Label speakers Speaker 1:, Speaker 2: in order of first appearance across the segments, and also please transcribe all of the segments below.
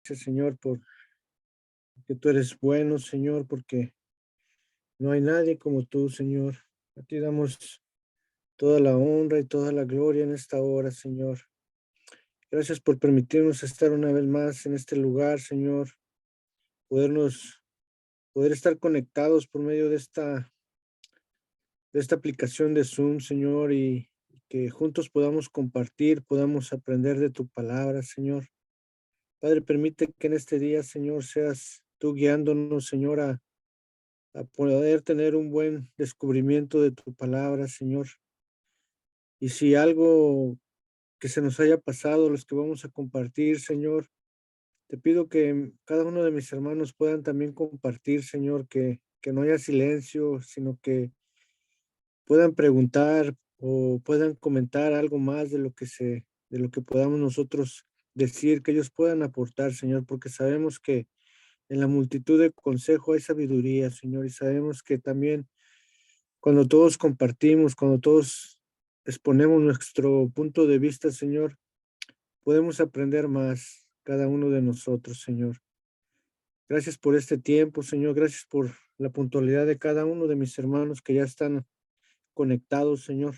Speaker 1: Gracias, Señor, porque tú eres bueno, Señor, porque no hay nadie como tú, Señor. A ti damos toda la honra y toda la gloria en esta hora, Señor. Gracias por permitirnos estar una vez más en este lugar, Señor. Podernos, poder estar conectados por medio de esta aplicación de Zoom, Señor, y que juntos podamos compartir, podamos aprender de tu palabra, Señor. Padre, permite que en este día, Señor, seas tú guiándonos, Señor, a poder tener un buen descubrimiento de tu palabra, Señor. Y si algo que se nos haya pasado, los que vamos a compartir, Señor, te pido que cada uno de mis hermanos puedan también compartir, Señor, que no haya silencio, sino que puedan preguntar o puedan comentar algo más de lo que podamos nosotros decir, que ellos puedan aportar, Señor, porque sabemos que en la multitud de consejo hay sabiduría, Señor, y sabemos que también cuando todos compartimos, cuando todos exponemos nuestro punto de vista, Señor, podemos aprender más cada uno de nosotros, Señor. Gracias por este tiempo, Señor. Gracias por la puntualidad de cada uno de mis hermanos que ya están conectados, Señor.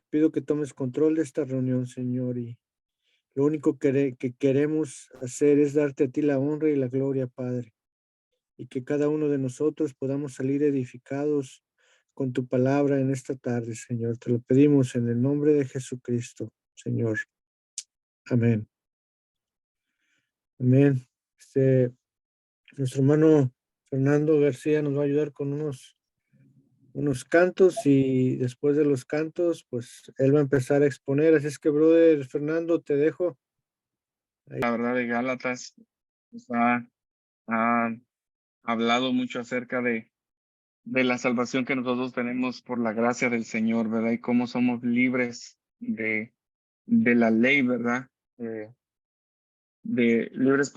Speaker 1: Pido que tomes control de esta reunión, Señor, y lo único que queremos hacer es darte a ti la honra y la gloria, Padre, y que cada uno de nosotros podamos salir edificados con tu palabra en esta tarde, Señor. Te lo pedimos en el nombre de Jesucristo, Señor. Amén. Amén. Nuestro hermano Fernando García nos va a ayudar con unos cantos y después de los cantos, pues él va a empezar a exponer. Así es que, brother Fernando, te dejo. Ahí.
Speaker 2: La verdad de Gálatas ha hablado mucho acerca de la salvación que nosotros tenemos por la gracia del Señor, ¿verdad? Y cómo somos libres de la ley, ¿verdad? Libres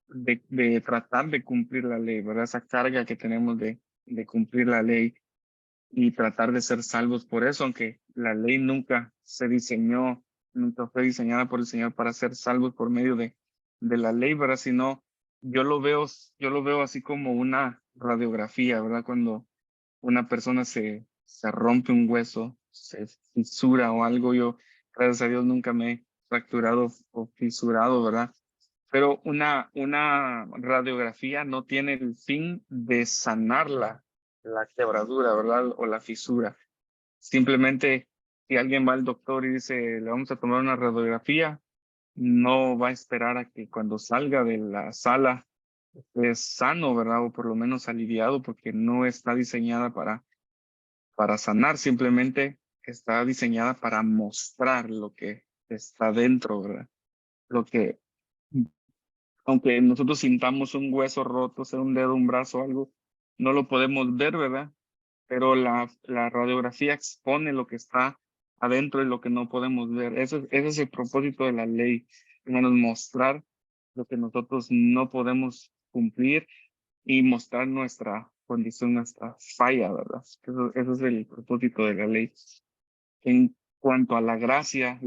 Speaker 2: de tratar de cumplir la ley, ¿verdad? Esa carga que tenemos de cumplir la ley y tratar de ser salvos por eso, aunque la ley nunca fue diseñada por el Señor para ser salvos por medio de la ley, ¿verdad? Sino yo lo veo así como una radiografía, ¿verdad? Cuando una persona se rompe un hueso, se fisura o algo, yo, gracias a Dios, nunca me he fracturado o fisurado, ¿verdad? Pero una radiografía no tiene el fin de sanar la quebradura, ¿verdad? O la fisura. Simplemente, si alguien va al doctor y dice, le vamos a tomar una radiografía, no va a esperar a que cuando salga de la sala esté sano, ¿verdad? O por lo menos aliviado, porque no está diseñada para sanar, simplemente está diseñada para mostrar lo que está dentro, ¿verdad? Lo que aunque nosotros sintamos un hueso roto, sea un dedo, un brazo, algo, no lo podemos ver, ¿verdad? Pero la radiografía expone lo que está adentro y lo que no podemos ver. Ese es el propósito de la ley, hermanos, mostrar lo que nosotros no podemos cumplir y mostrar nuestra condición, nuestra falla, ¿verdad? Eso es el propósito de la ley. En cuanto a la gracia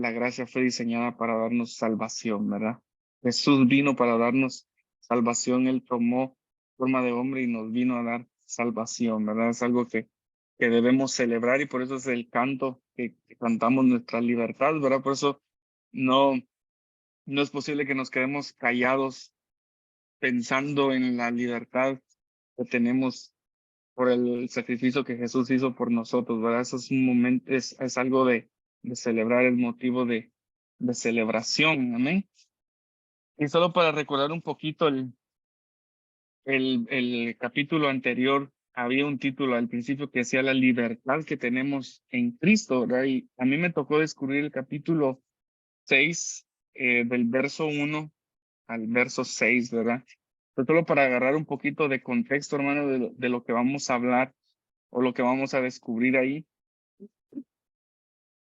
Speaker 2: fue diseñada para darnos salvación, ¿verdad? Jesús vino para darnos salvación, Él tomó forma de hombre y nos vino a dar salvación, ¿verdad? Es algo que debemos celebrar y por eso es el canto que cantamos nuestra libertad, ¿verdad? Por eso no, no es posible que nos quedemos callados pensando en la libertad que tenemos por el sacrificio que Jesús hizo por nosotros, ¿verdad? Eso es un momento, es algo de celebrar, el motivo de celebración, amén. Y solo para recordar un poquito el capítulo anterior, había un título al principio que decía la libertad que tenemos en Cristo, ¿verdad? Y a mí me tocó descubrir el capítulo 6, del verso 1 al verso 6, ¿verdad? Pero solo para agarrar un poquito de contexto, hermano, de lo que vamos a hablar o lo que vamos a descubrir ahí.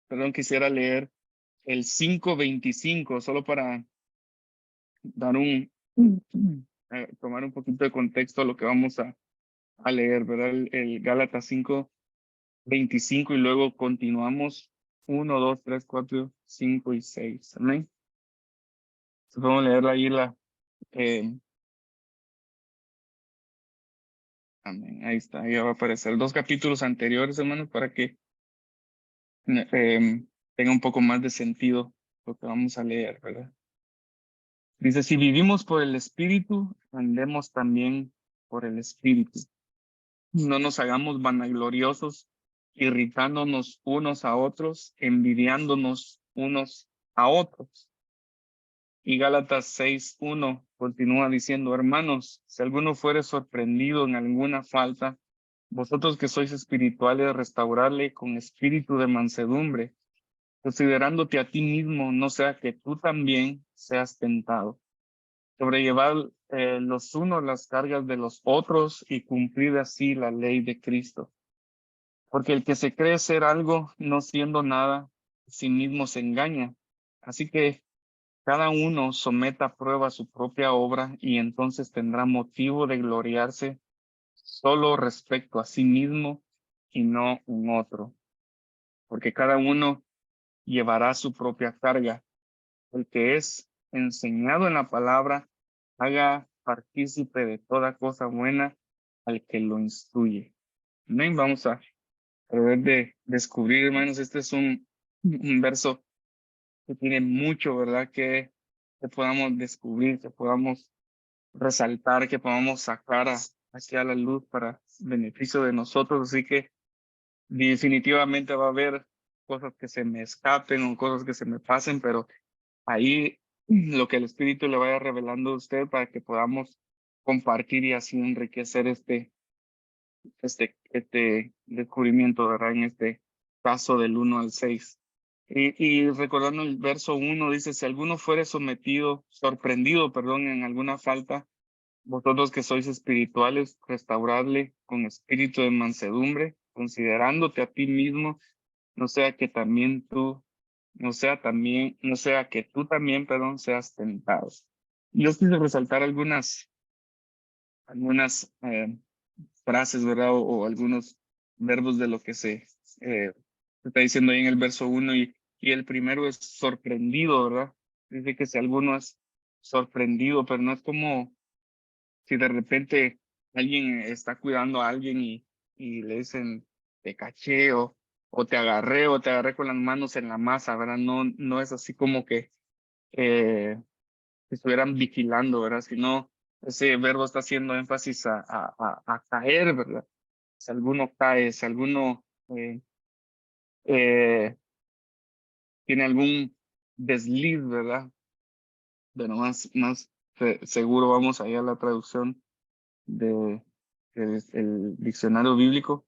Speaker 2: Perdón, quisiera leer el 5:25, solo para dar tomar un poquito de contexto a lo que vamos a leer, ¿verdad? El Gálatas 5:25 y luego continuamos 1, 2, 3, 4, 5 y 6. Amén. Entonces, vamos a leerla ahí Amén. Ahí está, ahí va a aparecer 2 capítulos anteriores, hermanos, para que tenga un poco más de sentido lo que vamos a leer, ¿verdad? Dice, si vivimos por el Espíritu, andemos también por el Espíritu. No nos hagamos vanagloriosos, irritándonos unos a otros, envidiándonos unos a otros. Y Gálatas 6:1 continúa diciendo, hermanos, si alguno fuere sorprendido en alguna falta, vosotros que sois espirituales, restaurarle con espíritu de mansedumbre, considerándote a ti mismo, no sea que tú también seas tentado. Sobrellevar los unos las cargas de los otros y cumplir así la ley de Cristo. Porque el que se cree ser algo, no siendo nada, sí mismo se engaña. Así que cada uno someta a prueba su propia obra y entonces tendrá motivo de gloriarse solo respecto a sí mismo y no un otro. Porque cada uno llevará su propia carga. El que es enseñado en la palabra, haga partícipe de toda cosa buena al que lo instruye. Amén. Vamos a tratar de descubrir, hermanos, este es un verso que tiene mucho, ¿verdad? Que podamos descubrir, que podamos resaltar, que podamos sacar hacia la luz para beneficio de nosotros. Así que definitivamente va a haber cosas que se me escapen o cosas que se me pasen, pero ahí lo que el Espíritu le vaya revelando a usted para que podamos compartir y así enriquecer este descubrimiento, ¿verdad? En este caso del 1 al 6. Y recordando el verso 1, dice, si alguno fuere sorprendido, perdón, en alguna falta, vosotros que sois espirituales, restauradle con espíritu de mansedumbre, considerándote a ti mismo, no sea que también tú, no sea que tú también, perdón, seas tentado. Yo quise resaltar algunas frases, ¿verdad? O algunos verbos de lo que se está diciendo ahí en el verso 1 y el primero es sorprendido, ¿verdad? Dice que si alguno es sorprendido, pero no es como si de repente alguien está cuidando a alguien y le dicen te caché o te agarré con las manos en la masa, ¿verdad? No, no es así como que estuvieran vigilando, ¿verdad? Sino ese verbo está haciendo énfasis a caer, ¿verdad? Si alguno cae, si alguno eh, tiene algún desliz, ¿verdad? Bueno, más seguro vamos allá a la traducción el diccionario bíblico.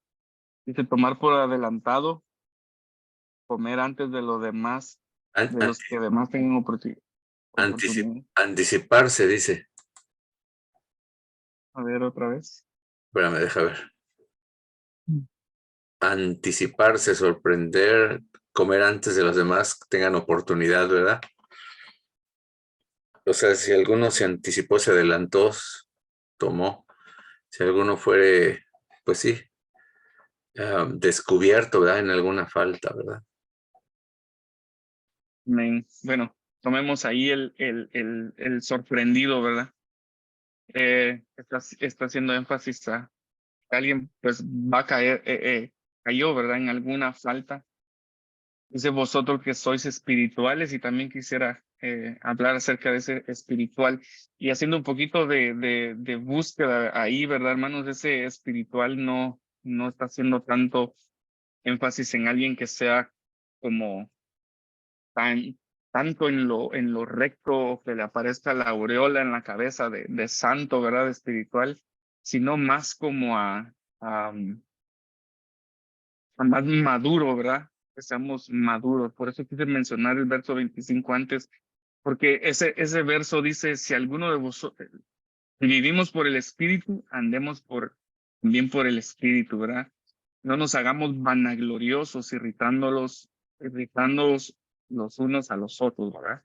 Speaker 2: Dice tomar por adelantado, comer antes de los demás,
Speaker 3: An-
Speaker 2: de los
Speaker 3: anti-
Speaker 2: que además tengan
Speaker 3: anticip-
Speaker 2: oportunidad.
Speaker 3: anticiparse, dice.
Speaker 2: A ver otra vez.
Speaker 3: Espérame, deja ver. Anticiparse, sorprender, comer antes de los demás que tengan oportunidad, ¿verdad? O sea, si alguno se anticipó, se adelantó, tomó. Si alguno fuere, pues sí, descubierto, ¿verdad? En alguna falta, ¿verdad?
Speaker 2: Bueno, tomemos ahí el sorprendido, ¿verdad? Está haciendo énfasis a que alguien pues va a caer, cayó, ¿verdad? En alguna falta. Dice vosotros que sois espirituales y también quisiera hablar acerca de ese espiritual y haciendo un poquito de búsqueda ahí, ¿verdad, hermanos? Ese espiritual no está haciendo tanto énfasis en alguien que sea como tanto en lo recto, que le aparezca la aureola en la cabeza de santo, ¿verdad? Espiritual, sino más como a más maduro, ¿verdad? Que seamos maduros. Por eso quise mencionar el verso 25 antes, porque ese verso dice, si alguno de vosotros vivimos por el Espíritu, andemos también por el Espíritu, ¿verdad? No nos hagamos vanagloriosos, irritándolos los unos a los otros, ¿verdad?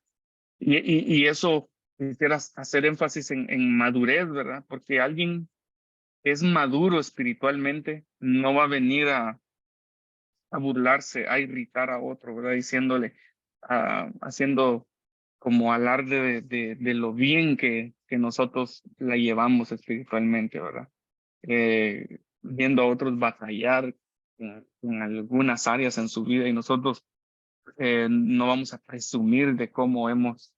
Speaker 2: Y eso quisiera hacer énfasis en madurez, ¿verdad? Porque alguien que es maduro espiritualmente no va a venir a burlarse, a irritar a otro, ¿verdad? Diciéndole, haciendo como alarde de lo bien que que nosotros la llevamos espiritualmente, ¿verdad? Viendo a otros batallar en algunas áreas en su vida y nosotros no vamos a presumir de cómo hemos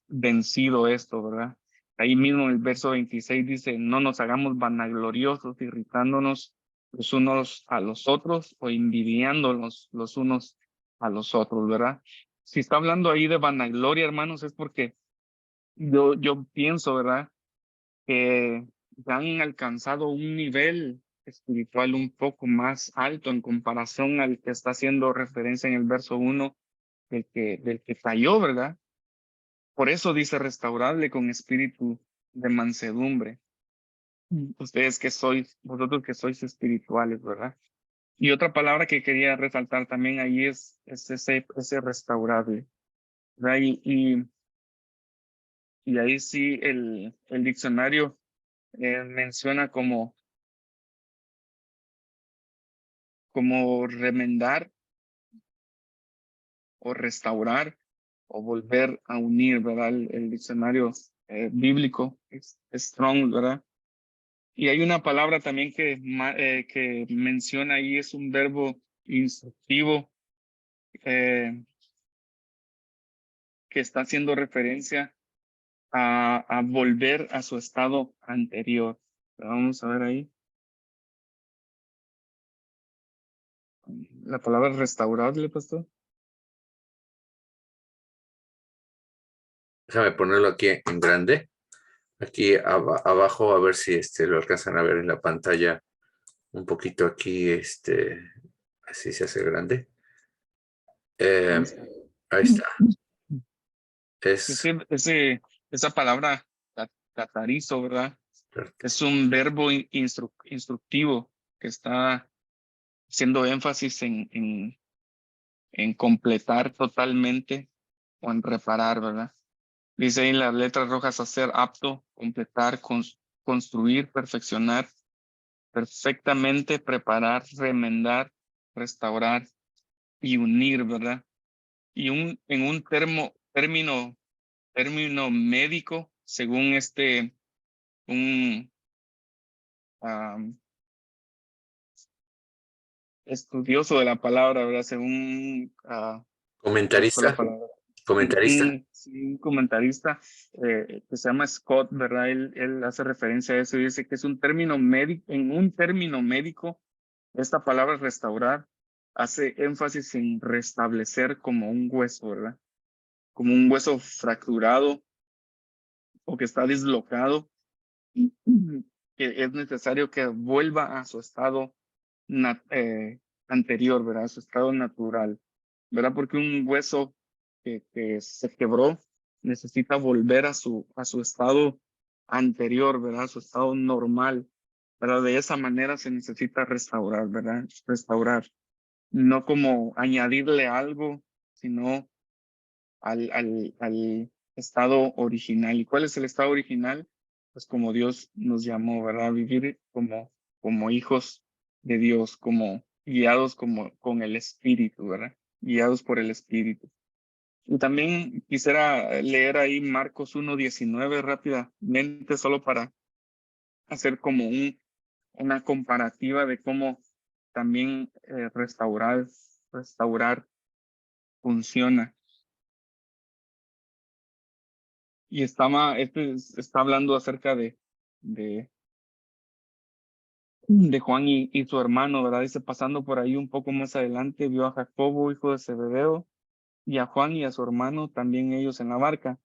Speaker 2: vencido esto, ¿verdad? Ahí mismo en el verso 26 dice, no nos hagamos vanagloriosos, irritándonos los unos a los otros o envidiándonos los unos a los otros, ¿verdad? Si está hablando ahí de vanagloria, hermanos, es porque yo pienso, ¿verdad? Que ya han alcanzado un nivel espiritual un poco más alto en comparación al que está haciendo referencia en el verso 1 del que falló, ¿verdad? Por eso dice restaurarle con espíritu de mansedumbre. Ustedes que sois, vosotros que sois espirituales, ¿verdad? Y otra palabra que quería resaltar también ahí es ese restaurable, ¿verdad? Y ahí sí el diccionario menciona como remendar o restaurar o volver a unir, ¿verdad? El diccionario bíblico es strong, ¿verdad? Y hay una palabra también que menciona ahí, es un verbo instructivo eh, que está haciendo referencia a volver a su estado anterior. Vamos a ver ahí. La palabra restaurable, pastor.
Speaker 3: Déjame ponerlo aquí en grande. Aquí abajo, a ver si lo alcanzan a ver en la pantalla. Un poquito aquí, así se hace grande.
Speaker 2: Ahí está.
Speaker 3: Ahí está.
Speaker 2: Ese,
Speaker 3: Es
Speaker 2: esa palabra catarizo, ¿verdad? Es un verbo instructivo que está haciendo énfasis en completar totalmente o en reparar, ¿verdad? Dice ahí en las letras rojas hacer apto, completar, construir, perfeccionar, perfectamente, preparar, remendar, restaurar y unir, ¿verdad? Y en un término médico, según un estudioso de la palabra, ¿verdad? Según, busco la
Speaker 3: comentarista.
Speaker 2: palabra.
Speaker 3: Comentarista.
Speaker 2: Sí, un comentarista que se llama Scott, ¿verdad? Él hace referencia a eso y dice que es un término médico, en un término médico, esta palabra restaurar hace énfasis en restablecer como un hueso, ¿verdad? Como un hueso fracturado o que está dislocado, que es necesario que vuelva a su estado anterior, ¿verdad? A su estado natural, ¿verdad? Porque un hueso que se quebró necesita volver a su estado anterior, ¿verdad? A su estado normal, ¿verdad? De esa manera se necesita restaurar, ¿verdad? Restaurar, no como añadirle algo, sino al estado original. ¿Y cuál es el estado original? Pues como Dios nos llamó, ¿verdad? Vivir como hijos de Dios, como guiados con el Espíritu, ¿verdad? Guiados por el Espíritu. Y también quisiera leer ahí Marcos 1:19 rápidamente, solo para hacer como una comparativa de cómo también restaurar funciona. Y está hablando acerca de, de Juan y su hermano, ¿verdad? Dice, pasando por ahí un poco más adelante, vio a Jacobo, hijo de Zebedeo, y a Juan y a su hermano, también ellos en la barca,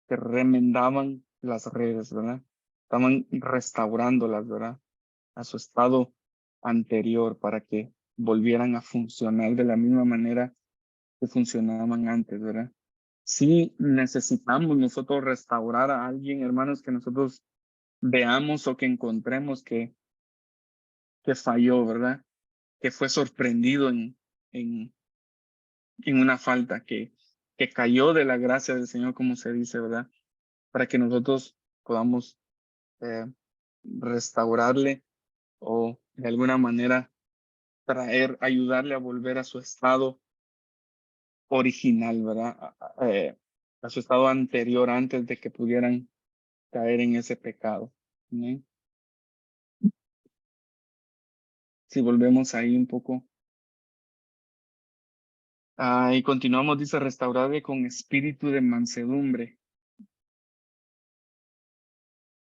Speaker 2: que remendaban las redes, ¿verdad? Estaban restaurándolas, ¿verdad? A su estado anterior para que volvieran a funcionar de la misma manera que funcionaban antes, ¿verdad? Sí necesitamos nosotros restaurar a alguien, hermanos, que nosotros veamos o que encontremos que falló, ¿verdad? Que fue sorprendido en, en una falta, que cayó de la gracia del Señor, como se dice, ¿verdad? Para que nosotros podamos eh, restaurarle o de alguna manera ayudarle a volver a su estado original, ¿verdad? A su estado anterior, antes de que pudieran caer en ese pecado. Amén. Si volvemos ahí un poco. Y continuamos, dice, restaurarle con espíritu de mansedumbre.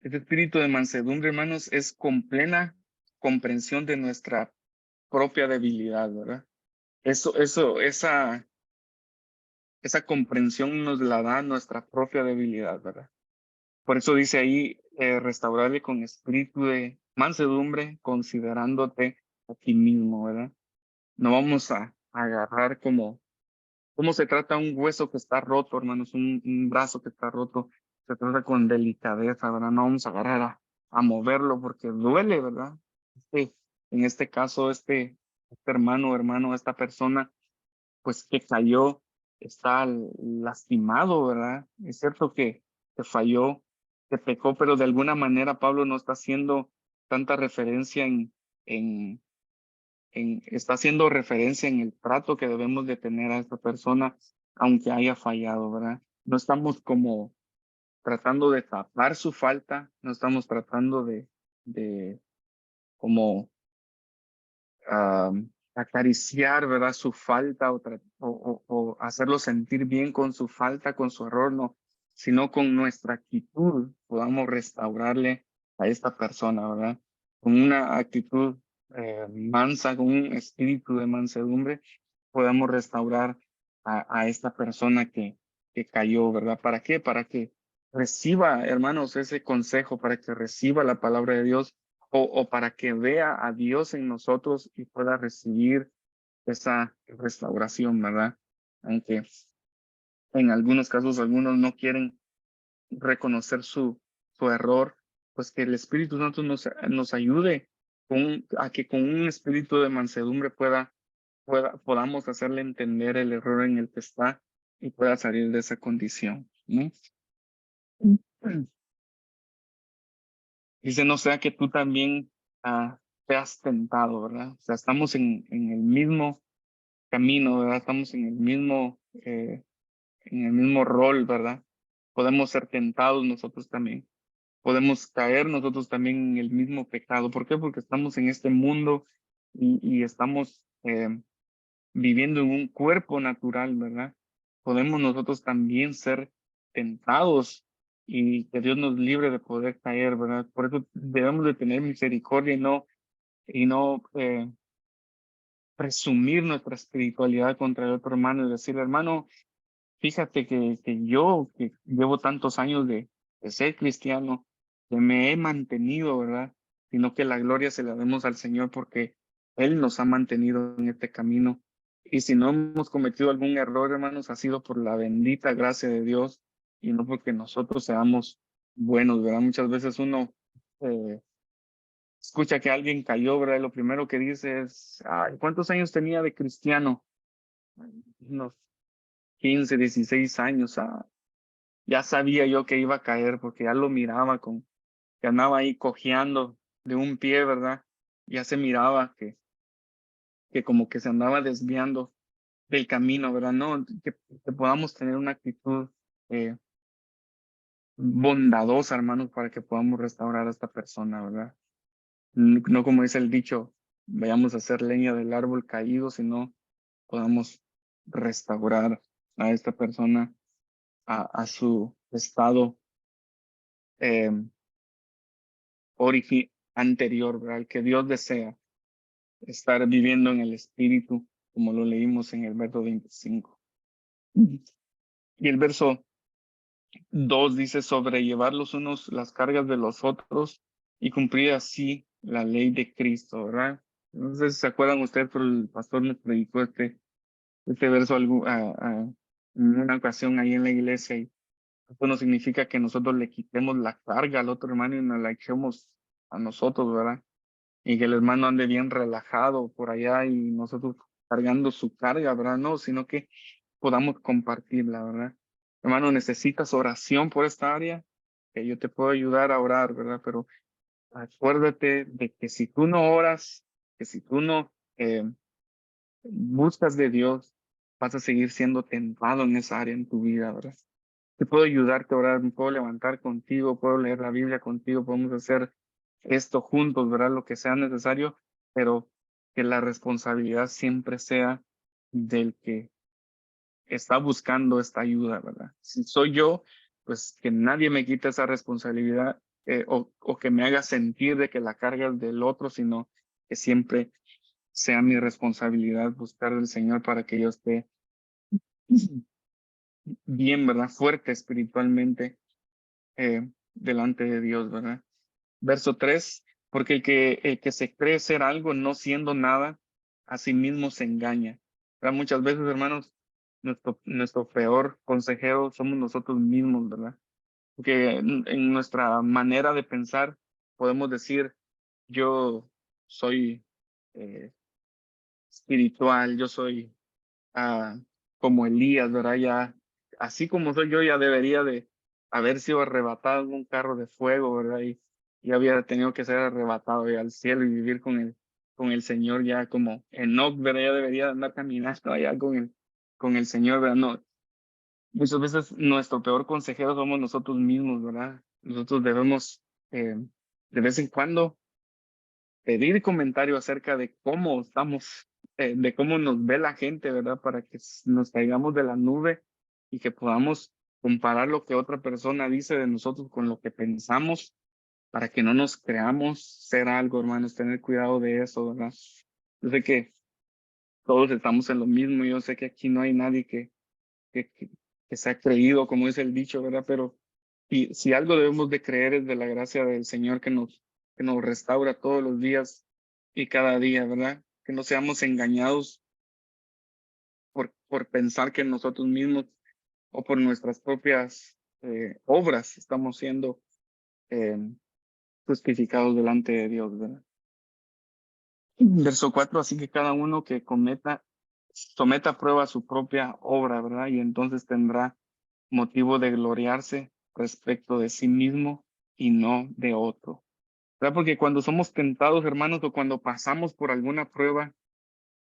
Speaker 2: Este espíritu de mansedumbre, hermanos, es con plena comprensión de nuestra propia debilidad, ¿verdad? Esa comprensión nos la da nuestra propia debilidad, ¿verdad? Por eso dice ahí, restaurarle con espíritu de mansedumbre, considerándote a ti mismo, ¿verdad? No vamos a agarrar cómo se trata un hueso que está roto, hermanos, un brazo que está roto. Se trata con delicadeza, ¿verdad? No vamos a agarrar a moverlo porque duele, ¿verdad? Sí. En este caso, este hermano, esta persona, pues que cayó, está lastimado, ¿verdad? Es cierto que falló, que pecó, pero de alguna manera Pablo no está haciendo tanta referencia está haciendo referencia en el trato que debemos de tener a esta persona, aunque haya fallado, ¿verdad? No estamos como tratando de tapar su falta, no estamos tratando de como acariciar, ¿verdad? Su falta o hacerlo sentir bien con su falta, con su error, no, sino con nuestra actitud podamos restaurarle a esta persona, ¿verdad? Con una actitud mansa, con un espíritu de mansedumbre, podamos restaurar a esta persona que cayó, ¿verdad? ¿Para qué? Para que reciba, hermanos, ese consejo, para que reciba la palabra de Dios o para que vea a Dios en nosotros y pueda recibir esa restauración, ¿verdad? Aunque en algunos casos algunos no quieren reconocer su error, pues que el Espíritu Santo nos ayude a que con un espíritu de mansedumbre podamos hacerle entender el error en el que está y pueda salir de esa condición, ¿no? Dice, no sea que tú también seas tentado, ¿verdad? O sea, estamos en el mismo camino, ¿verdad? Estamos en el mismo rol, ¿verdad? Podemos ser tentados nosotros también. Podemos caer nosotros también en el mismo pecado. ¿Por qué? Porque estamos en este mundo y estamos viviendo en un cuerpo natural, ¿verdad? Podemos nosotros también ser tentados y que Dios nos libre de poder caer, ¿verdad? Por eso debemos de tener misericordia y no presumir nuestra espiritualidad contra el otro hermano y decirle, hermano, fíjate que yo, que llevo tantos años de ser cristiano, que me he mantenido, ¿verdad? Sino que la gloria se la demos al Señor porque Él nos ha mantenido en este camino. Y si no hemos cometido algún error, hermanos, ha sido por la bendita gracia de Dios y no porque nosotros seamos buenos, ¿verdad? Muchas veces uno eh, escucha que alguien cayó, ¿verdad? Y lo primero que dice es, ay, ¿cuántos años tenía de cristiano? Unos 15, 16 años. Ya sabía yo que iba a caer porque ya lo miraba que andaba ahí cojeando de un pie, ¿verdad? Ya se miraba que como que se andaba desviando del camino, ¿verdad? No, que podamos tener una actitud eh, bondadosa, hermanos, para que podamos restaurar a esta persona, ¿verdad? No como dice el dicho, vayamos a hacer leña del árbol caído, sino podamos restaurar a esta persona a su estado eh, anterior, ¿verdad? El que Dios desea estar viviendo en el Espíritu, como lo leímos en el verso 25. Y el verso 2 dice, sobrellevar los unos las cargas de los otros y cumplir así la ley de Cristo, ¿verdad? No sé si se acuerdan ustedes, pero el pastor nos predicó este verso en una ocasión ahí en la iglesia y esto no significa que nosotros le quitemos la carga al otro hermano y nos la echemos a nosotros, ¿verdad? Y que el hermano ande bien relajado por allá y nosotros cargando su carga, ¿verdad? No, sino que podamos compartirla, ¿verdad? Hermano, necesitas oración por esta área, que yo te puedo ayudar a orar, ¿verdad? Pero acuérdate de que si tú no oras, que si tú no buscas de Dios, vas a seguir siendo tentado en esa área en tu vida, ¿verdad? que puedo ayudarte a orar, me puedo levantar contigo, puedo leer la Biblia contigo, podemos hacer esto juntos, ¿verdad? Lo que sea necesario, pero que la responsabilidad siempre sea del que está buscando esta ayuda, ¿verdad? Si soy yo, pues que nadie me quite esa responsabilidad o que me haga sentir de que la carga es del otro, sino que siempre sea mi responsabilidad buscar del Señor para que yo esté bien, ¿verdad? Fuerte espiritualmente delante de Dios, ¿verdad? Verso 3, porque el que se cree ser algo no siendo nada, a sí mismo se engaña. ¿Verdad? Muchas veces, hermanos, nuestro peor consejero somos nosotros mismos, ¿verdad? Porque en nuestra manera de pensar podemos decir, yo soy eh, espiritual, yo soy ah, como Elías, ¿verdad? Ya, así como soy yo, ya debería de haber sido arrebatado en un carro de fuego, ¿verdad? Y había tenido que ser arrebatado ya al cielo y vivir con el Señor ya como Enoc, ¿verdad? Ya debería andar caminando allá con el Señor, ¿verdad? No, muchas veces nuestro peor consejero somos nosotros mismos, ¿verdad? Nosotros debemos de vez en cuando pedir comentario acerca de cómo estamos, de cómo nos ve la gente, ¿verdad? Para que nos caigamos de la nube y que podamos comparar lo que otra persona dice de nosotros con lo que pensamos, para que no nos creamos ser algo, hermanos, tener cuidado de eso, ¿verdad? Yo sé que todos estamos en lo mismo, yo sé que aquí no hay nadie que, que, que se ha creído, como dice el dicho, ¿verdad? Pero si algo debemos de creer es de la gracia del Señor que nos restaura todos los días y cada día, ¿verdad? Que no seamos engañados por pensar que nosotros mismos o por nuestras propias obras estamos siendo eh, justificados delante de Dios, ¿verdad? Verso 4, así que cada uno que someta a prueba su propia obra, ¿verdad? Y entonces tendrá motivo de gloriarse respecto de sí mismo y no de otro. ¿Verdad? Porque cuando somos tentados, hermanos, o cuando pasamos por alguna prueba,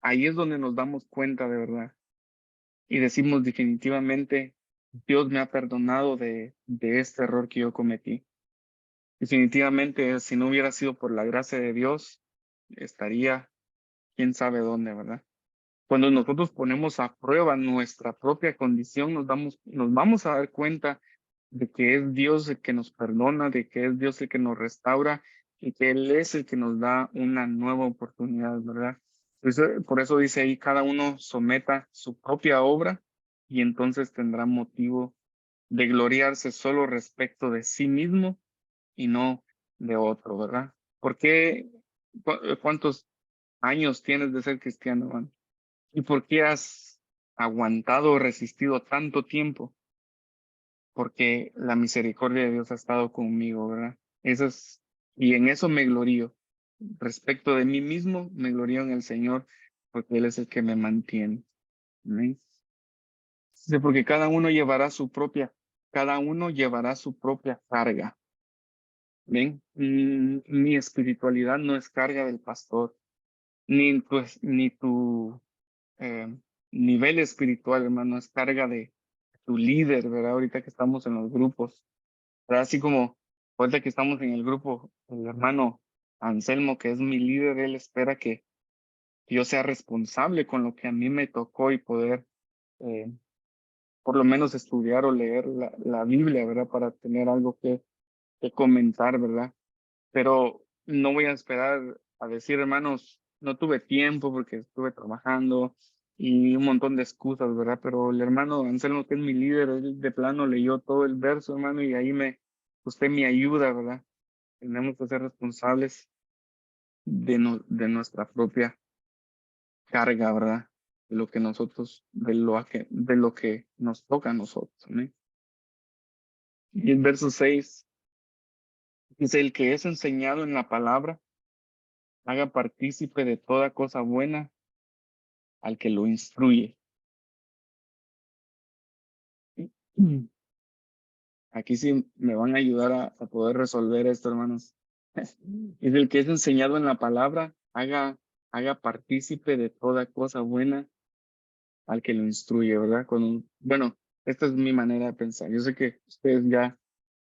Speaker 2: ahí es donde nos damos cuenta de verdad. Y decimos definitivamente, Dios me ha perdonado de este error que yo cometí. Definitivamente, si no hubiera sido por la gracia de Dios, estaría quién sabe dónde, ¿verdad? Cuando nosotros ponemos a prueba nuestra propia condición, nos vamos a dar cuenta de que es Dios el que nos perdona, de que es Dios el que nos restaura y que Él es el que nos da una nueva oportunidad, ¿verdad? Por eso dice ahí, cada uno someta su propia obra y entonces tendrá motivo de gloriarse solo respecto de sí mismo y no de otro, ¿verdad? ¿Por qué? ¿Cuántos años tienes de ser cristiano, hermano? ¿Y por qué has aguantado o resistido tanto tiempo? Porque la misericordia de Dios ha estado conmigo, ¿verdad? Y en eso me glorío. Respecto de mí mismo, me glorío en el Señor, porque Él es el que me mantiene. ¿Amén? Sí, porque cada uno llevará su propia carga. ¿Ven? Mi espiritualidad no es carga del pastor, ni tu eh, nivel espiritual, hermano, es carga de tu líder, ¿verdad? Ahorita que estamos en los grupos, ¿verdad? Así como ahorita que estamos en el grupo, el hermano Anselmo, que es mi líder, él espera que yo sea responsable con lo que a mí me tocó y poder eh, por lo menos estudiar o leer la Biblia, ¿verdad? Para tener algo que comentar, ¿verdad? Pero no voy a esperar a decir, hermanos, no tuve tiempo porque estuve trabajando y un montón de excusas, ¿verdad? Pero el hermano Anselmo, que es mi líder, él de plano leyó todo el verso, hermano, y ahí usted me ayuda, ¿verdad? Tenemos que ser responsables de nuestra propia carga, ¿verdad? De lo que nos toca a nosotros, ¿no? Y el verso 6 dice, el que es enseñado en la palabra, haga partícipe de toda cosa buena al que lo instruye. Mm. Aquí sí me van a ayudar a poder resolver esto, hermanos. Es el que es enseñado en la palabra, haga partícipe de toda cosa buena al que lo instruye, ¿verdad? Bueno, Esta es mi manera de pensar. Yo sé que ustedes ya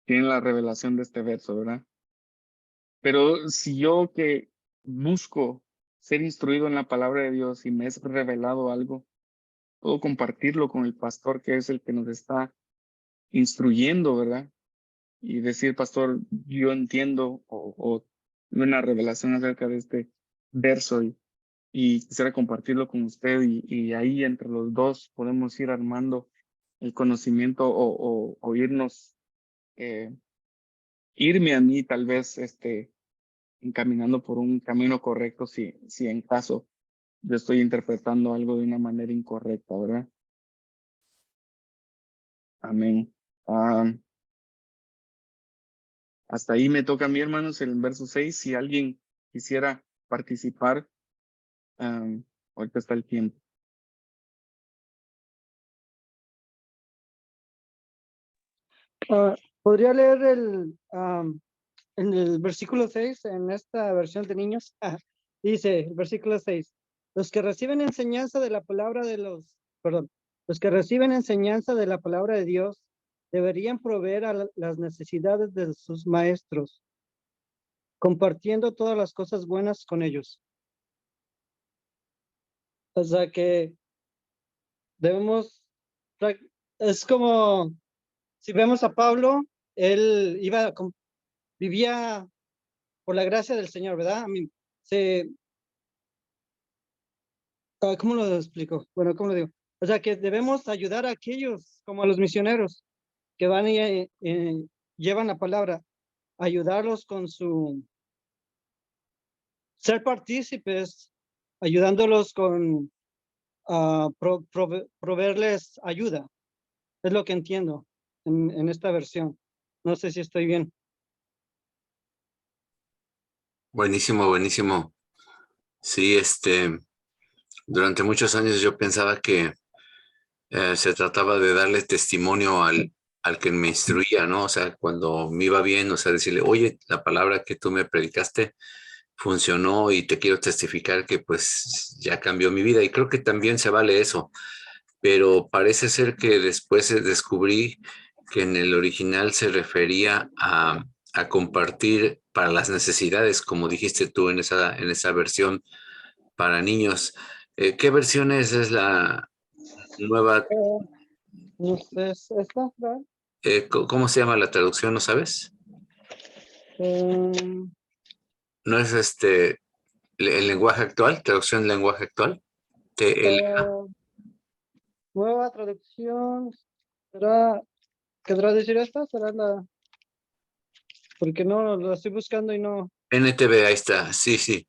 Speaker 2: tienen la revelación de este verso, ¿verdad? Pero si yo que busco ser instruido en la palabra de Dios y me es revelado algo, puedo compartirlo con el pastor que es el que nos está instruyendo, ¿verdad? Y decir, pastor, yo entiendo o una revelación acerca de este verso y quisiera compartirlo con usted y ahí entre los dos podemos ir armando el conocimiento o irnos, eh, irme a mí tal vez encaminando por un camino correcto si en caso yo estoy interpretando algo de una manera incorrecta, ¿verdad? Amén. Ah, hasta ahí me toca a mí, hermanos, el verso 6. Si alguien quisiera participar, ah, ahorita está el tiempo.
Speaker 4: ¿Podría leer en el versículo 6 en esta versión de niños? Dice el versículo 6: los que reciben enseñanza de la palabra los que reciben enseñanza de la palabra de Dios deberían proveer a las necesidades de sus maestros, compartiendo todas las cosas buenas con ellos. O sea que debemos, es como si vemos a Pablo, él vivía por la gracia del Señor, ¿verdad? ¿Cómo lo explico? Bueno, ¿cómo lo digo? O sea, que debemos ayudar a aquellos, como a los misioneros, que van y llevan la palabra, ayudarlos con ser partícipes, ayudándolos con proveerles ayuda. Es lo que entiendo en esta versión. No sé si estoy bien.
Speaker 3: Buenísimo, buenísimo. Sí, durante muchos años yo pensaba que se trataba de darle testimonio al que me instruía, ¿no? O sea, cuando me iba bien, o sea, decirle, oye, la palabra que tú me predicaste funcionó y te quiero testificar que pues ya cambió mi vida. Y creo que también se vale eso, pero parece ser que después descubrí que en el original se refería a compartir para las necesidades, como dijiste tú en esa versión para niños. ¿Qué versión es la nueva?
Speaker 4: No sé, ¿es esta, verdad?
Speaker 3: ¿Cómo se llama la traducción? ¿No sabes?
Speaker 4: Eh,
Speaker 3: ¿No es el lenguaje actual? ¿Traducción del lenguaje actual?
Speaker 4: eh, nueva traducción. ¿Será, querrá decir esta? ¿Será la? Porque no, la estoy buscando y no.
Speaker 3: NTV, ahí está. Sí, sí.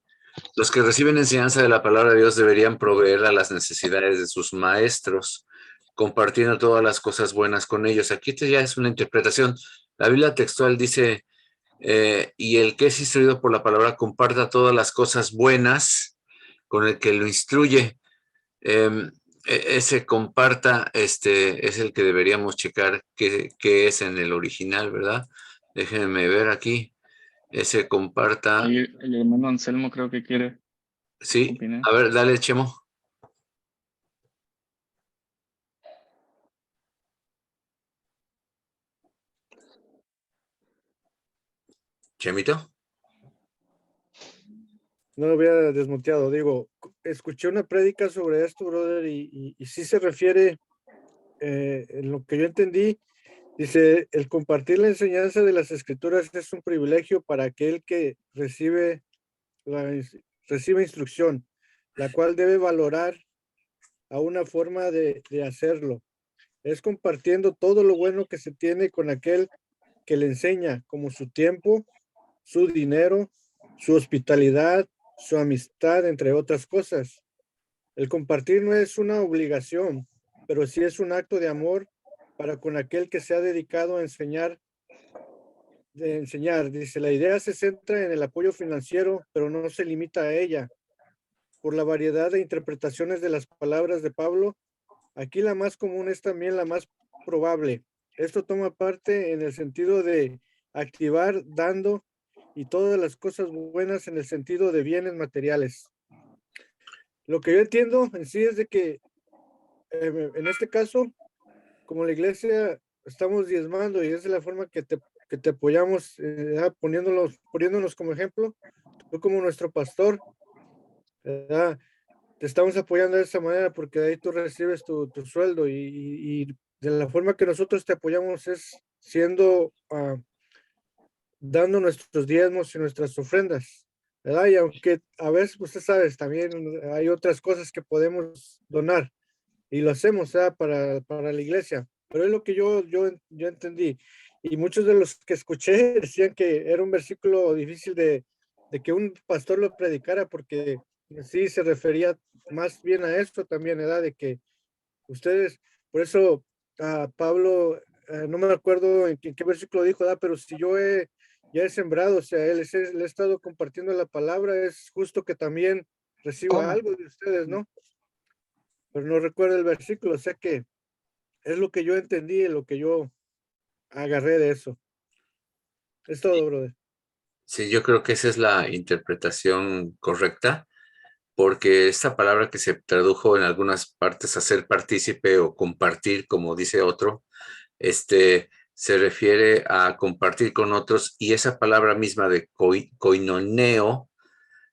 Speaker 3: Los que reciben enseñanza de la palabra de Dios deberían proveer a las necesidades de sus maestros, compartiendo todas las cosas buenas con ellos. Aquí ya es una interpretación. La Biblia textual dice, y el que es instruido por la palabra comparta todas las cosas buenas con el que lo instruye. Ese comparta, es el que deberíamos checar qué es en el original, ¿verdad? Déjenme ver aquí. Ese comparta.
Speaker 2: Ahí el hermano Anselmo creo que quiere
Speaker 3: Sí,
Speaker 2: opinar.
Speaker 3: a ver, dale, Chemo. Chemito.
Speaker 1: No lo había desmuteado. Digo, escuché una prédica sobre esto, brother, y sí se refiere, en lo que yo entendí, dice, el compartir la enseñanza de las escrituras es un privilegio para aquel que recibe instrucción, la cual debe valorar a una forma de hacerlo. Es compartiendo todo lo bueno que se tiene con aquel que le enseña, como su tiempo, su dinero, su hospitalidad, su amistad, entre otras cosas. El compartir no es una obligación, pero sí es un acto de amor para con aquel que se ha dedicado a enseñar. Dice, la idea se centra en el apoyo financiero, pero no se limita a ella. Por la variedad de interpretaciones de las palabras de Pablo, aquí la más común es también la más probable. Esto toma parte en el sentido de activar, dando, y todas las cosas buenas en el sentido de bienes materiales. Lo que yo entiendo en sí es de que en este caso, como la iglesia estamos diezmando y es de la forma que te apoyamos, poniéndonos como ejemplo, tú como nuestro pastor, ¿verdad? Te estamos apoyando de esa manera porque de ahí tú recibes tu sueldo y de la forma que nosotros te apoyamos es siendo, dando nuestros diezmos y nuestras ofrendas, ¿verdad? Y aunque a veces, usted sabe, también hay otras cosas que podemos donar y lo hacemos, ¿verdad? Para la iglesia, pero es lo que yo entendí. Y muchos de los que escuché decían que era un versículo difícil de que un pastor lo predicara porque sí se refería más bien a esto también, ¿verdad? De que ustedes, por eso Pablo, no me acuerdo en qué versículo dijo, ¿verdad? Pero si ya he sembrado, o sea, le he estado compartiendo la palabra, es justo que también reciba
Speaker 4: Coma.
Speaker 1: algo de ustedes, ¿no? Pero no recuerdo el versículo, o sea que es lo que yo entendí, lo que yo agarré de eso. Es todo, brother.
Speaker 3: Sí, yo creo que esa es la interpretación correcta, porque esta palabra que se tradujo en algunas partes, hacer partícipe o compartir, como dice otro, se refiere a compartir con otros, y esa palabra misma de koinoneo,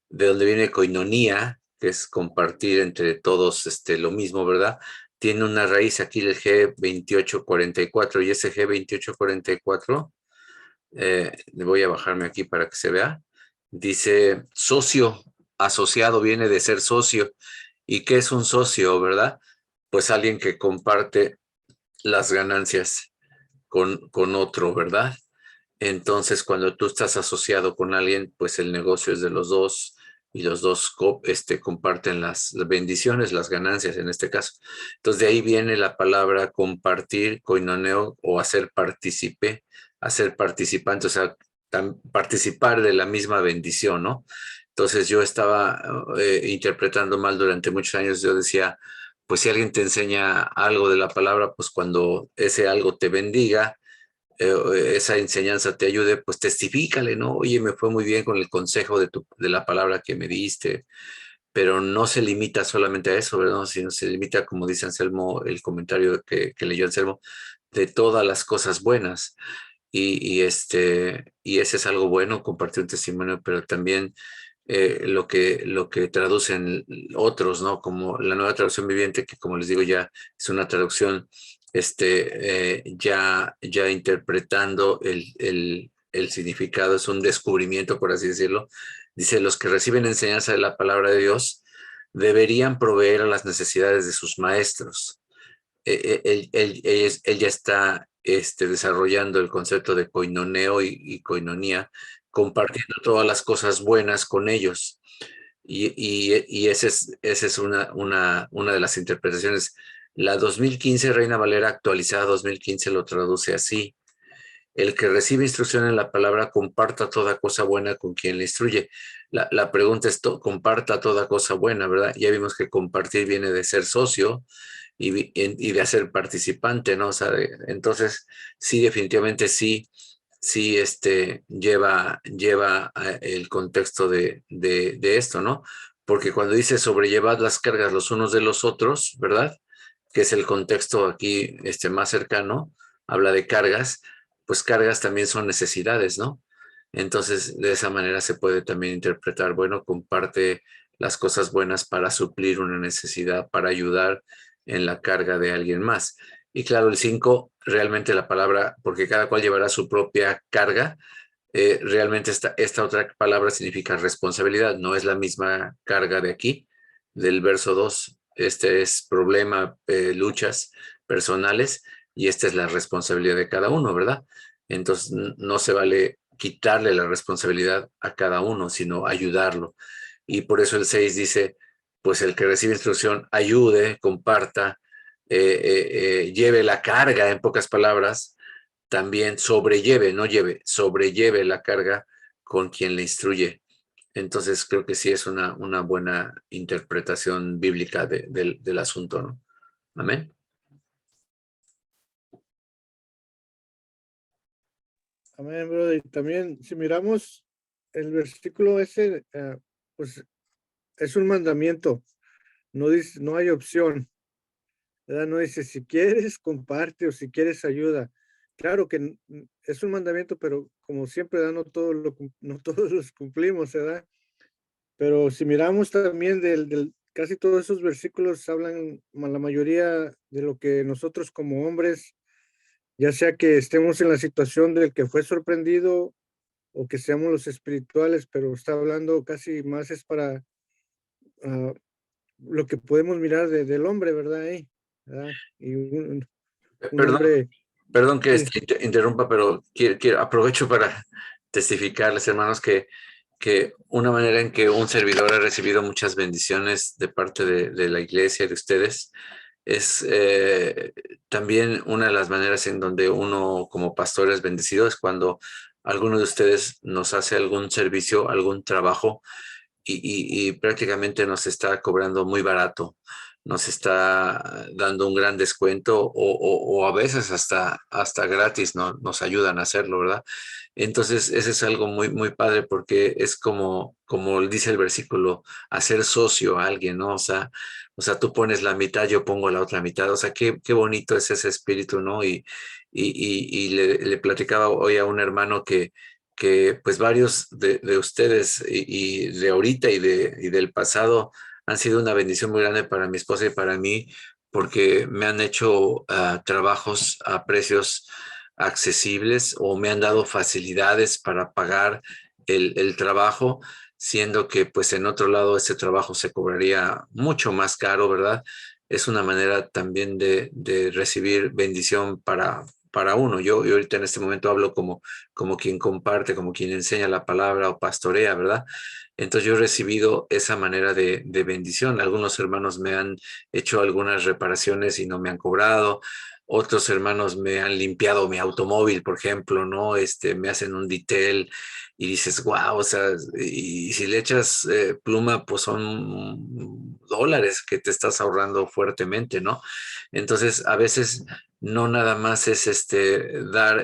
Speaker 3: de donde viene koinonía, que es compartir entre todos lo mismo, ¿verdad? Tiene una raíz aquí del G2844, y ese G2844, voy a bajarme aquí para que se vea, dice socio, asociado, viene de ser socio. ¿Y qué es un socio, verdad? Pues alguien que comparte las ganancias con otro, ¿verdad? Entonces, cuando tú estás asociado con alguien, pues el negocio es de los dos y los dos comparten las bendiciones, las ganancias en este caso. Entonces, de ahí viene la palabra compartir, koinoneo, o hacer partícipe, hacer participante, o sea, participar de la misma bendición, ¿no? Entonces, yo estaba interpretando mal durante muchos años. Yo decía, pues si alguien te enseña algo de la palabra, pues cuando ese algo te bendiga, esa enseñanza te ayude, pues testifícale, ¿no? Oye, me fue muy bien con el consejo de la palabra que me diste, pero no se limita solamente a eso, ¿verdad? Sino se limita, como dice Anselmo, el comentario que leyó Anselmo, de todas las cosas buenas. Y ese es algo bueno, compartir un testimonio, pero también lo que traducen otros, ¿no? Como la Nueva Traducción Viviente, que como les digo ya es una traducción ya interpretando el significado, es un descubrimiento, por así decirlo. Dice, los que reciben enseñanza de la palabra de Dios deberían proveer a las necesidades de sus maestros. Él ya está desarrollando el concepto de koinoneo y koinonía, compartiendo todas las cosas buenas con ellos. Y esa es una de las interpretaciones. La 2015, Reina Valera actualizada 2015, lo traduce así: el que recibe instrucción en la palabra comparta toda cosa buena con quien le instruye. La pregunta es, comparta toda cosa buena, ¿verdad? Ya vimos que compartir viene de ser socio y de ser participante, ¿no? O sea, entonces, sí, definitivamente sí, lleva el contexto de esto, ¿no? Porque cuando dice sobrellevad las cargas los unos de los otros, ¿verdad? Que es el contexto aquí más cercano, habla de cargas, pues cargas también son necesidades, ¿no? Entonces, de esa manera se puede también interpretar, bueno, comparte las cosas buenas para suplir una necesidad, para ayudar en la carga de alguien más. Y claro, el 5, realmente la palabra, porque cada cual llevará su propia carga, realmente esta otra palabra significa responsabilidad, no es la misma carga de aquí, del verso 2. Este es problema, luchas personales, y esta es la responsabilidad de cada uno, ¿verdad? Entonces no se vale quitarle la responsabilidad a cada uno, sino ayudarlo. Y por eso el 6 dice, pues el que recibe instrucción ayude, comparta, lleve la carga, en pocas palabras, también sobrelleve, no lleve, sobrelleve la carga con quien le instruye. Entonces creo que sí es una buena interpretación bíblica del asunto, ¿no? Amén.
Speaker 1: Amén, brother. Y también, si miramos el versículo ese, pues es un mandamiento. No dice, no hay opción. ¿verdad? No dice, si quieres, comparte o si quieres, ayuda. Claro que es un mandamiento, pero como siempre, ¿verdad? No todos los cumplimos, ¿verdad? Pero si miramos también casi todos esos versículos hablan la mayoría de lo que nosotros como hombres, ya sea que estemos en la situación del que fue sorprendido o que seamos los espirituales, pero está hablando casi más es para lo que podemos mirar del hombre, ¿verdad? ¿Verdad? Y un
Speaker 3: Perdón,
Speaker 1: hombre,
Speaker 3: perdón que
Speaker 1: sí,
Speaker 3: interrumpa, pero aprovecho para testificarles, hermanos, que una manera en que un servidor ha recibido muchas bendiciones de parte de la iglesia, de ustedes, es también una de las maneras en donde uno como pastor es bendecido, es cuando alguno de ustedes nos hace algún servicio, algún trabajo y prácticamente nos está cobrando muy barato, nos está dando un gran descuento o a veces hasta gratis, ¿no? Nos ayudan a hacerlo, ¿verdad? Entonces, ese es algo muy, muy padre porque es como dice el versículo, hacer socio a alguien, ¿no? O sea, tú pones la mitad, yo pongo la otra mitad, o sea, qué bonito es ese espíritu, ¿no? Y le platicaba hoy a un hermano que pues varios de ustedes y de ahorita y del pasado han sido una bendición muy grande para mi esposa y para mí, porque me han hecho trabajos a precios accesibles o me han dado facilidades para pagar el trabajo, siendo que pues en otro lado ese trabajo se cobraría mucho más caro, ¿verdad? Es una manera también de recibir bendición para uno. Yo ahorita en este momento hablo como quien comparte, como quien enseña la palabra o pastorea, ¿verdad? Entonces yo he recibido esa manera de bendición. Algunos hermanos me han hecho algunas reparaciones y no me han cobrado. Otros hermanos me han limpiado mi automóvil, por ejemplo, ¿no? Me hacen un detail y dices, wow, o sea, y si le echas pluma, pues son dólares que te estás ahorrando fuertemente, ¿no? Entonces, a veces no nada más es dar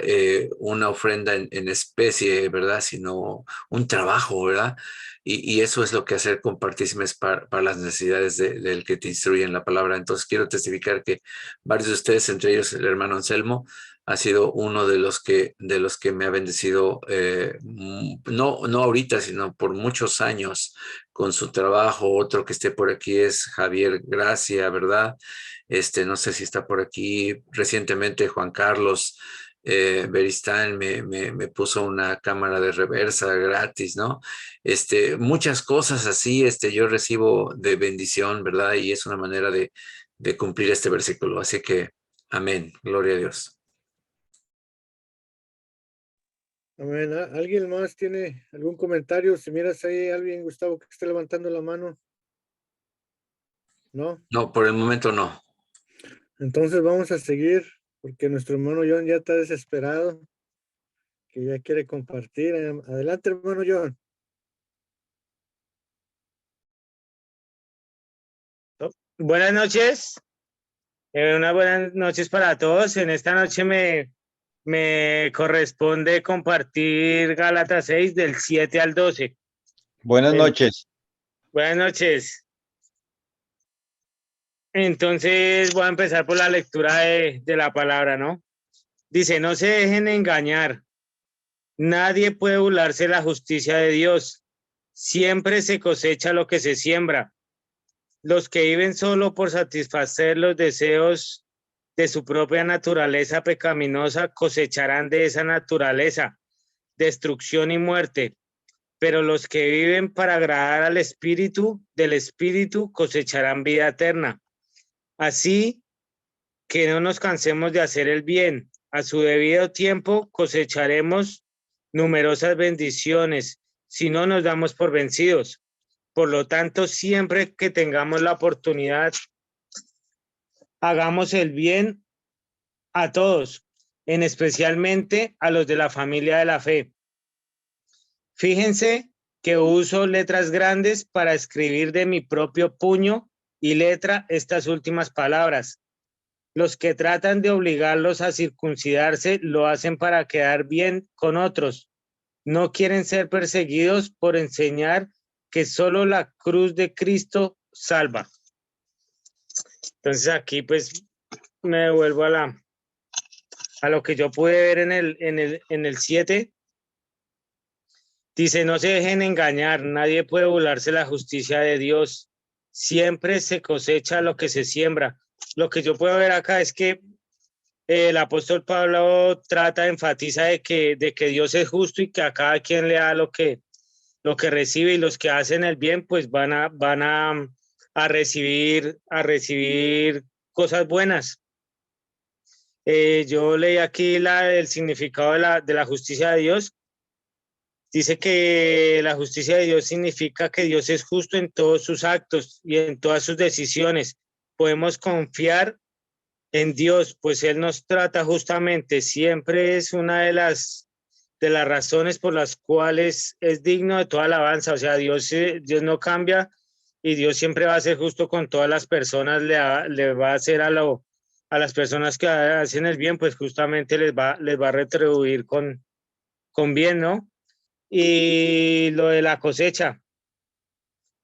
Speaker 3: una ofrenda en especie, ¿verdad? Sino un trabajo, ¿verdad? Y eso es lo que hacer compartísimes para las necesidades del que te instruye en la palabra. Entonces, quiero testificar que varios de ustedes, entre ellos el hermano Anselmo, ha sido uno de los que me ha bendecido, no ahorita, sino por muchos años con su trabajo. Otro que esté por aquí es Javier Gracia, ¿verdad? No sé si está por aquí. Recientemente Juan Carlos Beristán me puso una cámara de reversa gratis, ¿no? Muchas cosas así, yo recibo de bendición, ¿verdad? Y es una manera de cumplir este versículo. Así que, amén, gloria a Dios.
Speaker 1: amén. ¿Alguien más tiene algún comentario? Si miras ahí alguien, Gustavo, que esté levantando la mano, ¿no?
Speaker 3: No, por el momento no.
Speaker 1: Entonces vamos a seguir, porque nuestro hermano John ya está desesperado, que ya quiere compartir. Adelante, hermano John.
Speaker 5: Buenas noches, unas buenas noches para todos. En esta noche me corresponde compartir Gálatas 6 del 7 al 12.
Speaker 6: Buenas noches.
Speaker 5: Buenas noches. Entonces voy a empezar por la lectura de la palabra, ¿no? Dice, no se dejen engañar. Nadie puede burlarse de la justicia de Dios. Siempre se cosecha lo que se siembra. Los que viven solo por satisfacer los deseos de su propia naturaleza pecaminosa cosecharán de esa naturaleza destrucción y muerte, pero los que viven para agradar al Espíritu, del Espíritu cosecharán vida eterna. Así que no nos cansemos de hacer el bien. A su debido tiempo cosecharemos numerosas bendiciones si no nos damos por vencidos. Por lo tanto, siempre que tengamos la oportunidad, hagamos el bien a todos, en especialmente a los de la familia de la fe. Fíjense que uso letras grandes para escribir de mi propio puño y letra estas últimas palabras. Los que tratan de obligarlos a circuncidarse lo hacen para quedar bien con otros. No quieren ser perseguidos por enseñar que solo la cruz de Cristo salva. Entonces aquí pues me devuelvo a lo que yo pude ver en el 7. Dice, no se dejen engañar, nadie puede burlarse de la justicia de Dios. Siempre se cosecha lo que se siembra. Lo que yo puedo ver acá es que el apóstol Pablo enfatiza de que Dios es justo y que a cada quien le da lo que recibe, y los que hacen el bien pues van a recibir cosas buenas. Yo leí aquí el significado de la justicia de Dios. Dice que la justicia de Dios significa que Dios es justo en todos sus actos y en todas sus decisiones. Podemos confiar en Dios, pues Él nos trata justamente. Siempre es una de las razones por las cuales es digno de toda alabanza. O sea, Dios no cambia, y Dios siempre va a ser justo con todas las personas. Le va a hacer a las personas que hacen el bien, pues justamente les va a retribuir con bien, ¿no? Y lo de la cosecha,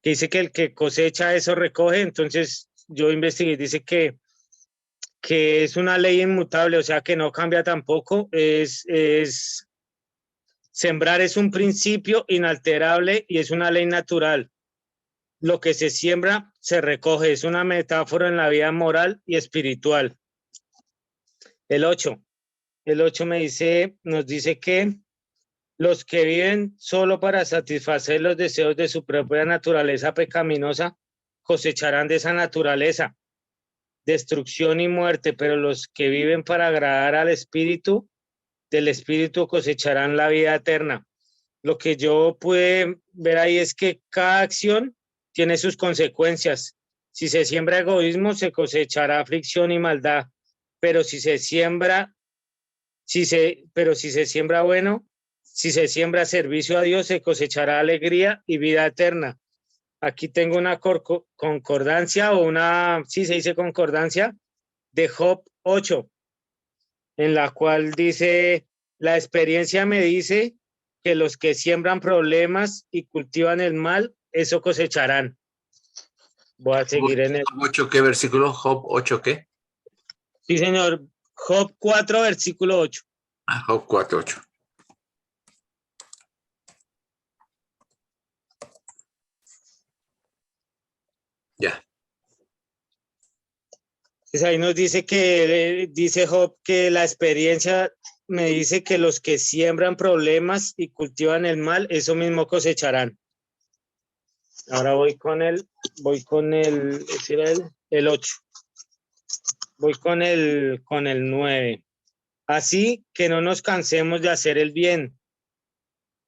Speaker 5: que dice que el que cosecha eso recoge. Entonces yo investigué, dice que es una ley inmutable, o sea que no cambia tampoco. Sembrar es un principio inalterable y es una ley natural. Lo que se siembra se recoge, es una metáfora en la vida moral y espiritual. El 8 nos dice que los que viven solo para satisfacer los deseos de su propia naturaleza pecaminosa cosecharán de esa naturaleza destrucción y muerte, pero los que viven para agradar al Espíritu, del Espíritu cosecharán la vida eterna. Lo que yo pude ver ahí es que cada acción tiene sus consecuencias. Si se siembra egoísmo, se cosechará aflicción y maldad, pero si se siembra bueno, si se siembra servicio a Dios, se cosechará alegría y vida eterna. Aquí tengo una concordancia sí se dice concordancia, de Job 8, en la cual dice, la experiencia me dice que los que siembran problemas y cultivan el mal, eso cosecharán. Voy a seguir en el...
Speaker 3: ¿8 qué versículo? ¿Job 8 qué?
Speaker 5: Sí, señor. Job 4, versículo 8.
Speaker 3: Job 4, 8. Ya.
Speaker 5: Pues ahí nos dice dice Job que la experiencia me dice que los que siembran problemas y cultivan el mal, eso mismo cosecharán. Ahora voy con el 8. Voy con el 9. Así que no nos cansemos de hacer el bien.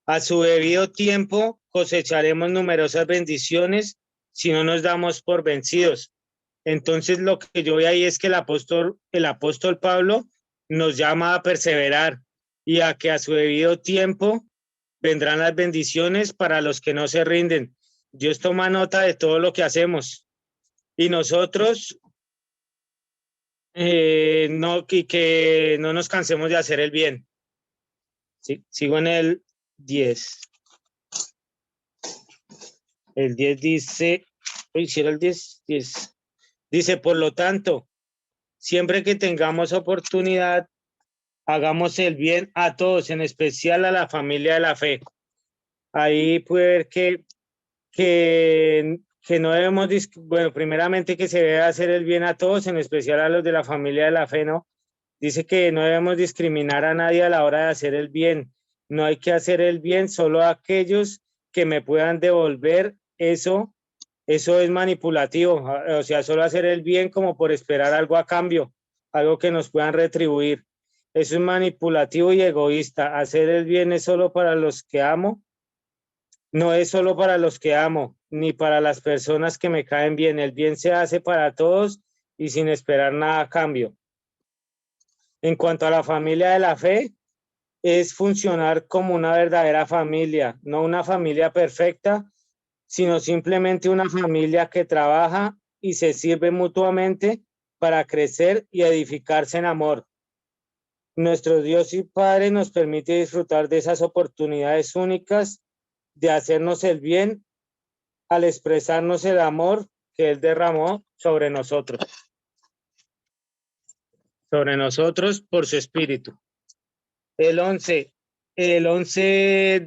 Speaker 5: A su debido tiempo cosecharemos numerosas bendiciones si no nos damos por vencidos. Entonces lo que yo veo ahí es que el apóstol Pablo nos llama a perseverar y a que a su debido tiempo vendrán las bendiciones para los que no se rinden. Dios toma nota de todo lo que hacemos y nosotros que no nos cansemos de hacer el bien. ¿Sí? Sigo en el 10. El 10 dice, ¿hiciera el 10? 10. Dice, por lo tanto, siempre que tengamos oportunidad, hagamos el bien a todos, en especial a la familia de la fe. Ahí puede ver que no debemos, bueno, primeramente que se debe hacer el bien a todos, en especial a los de la familia de la fe, ¿no? Dice que no debemos discriminar a nadie a la hora de hacer el bien. No hay que hacer el bien solo a aquellos que me puedan devolver eso. Eso es manipulativo, o sea, solo hacer el bien como por esperar algo a cambio, algo que nos puedan retribuir. Eso es manipulativo y egoísta. Hacer el bien es solo para los que amo. No es solo para los que amo, ni para las personas que me caen bien. El bien se hace para todos y sin esperar nada a cambio. En cuanto a la familia de la fe, es funcionar como una verdadera familia, no una familia perfecta, sino simplemente una familia que trabaja y se sirve mutuamente para crecer y edificarse en amor. Nuestro Dios y Padre nos permite disfrutar de esas oportunidades únicas de hacernos el bien al expresarnos el amor que Él derramó sobre nosotros. sobre nosotros por su Espíritu. El 11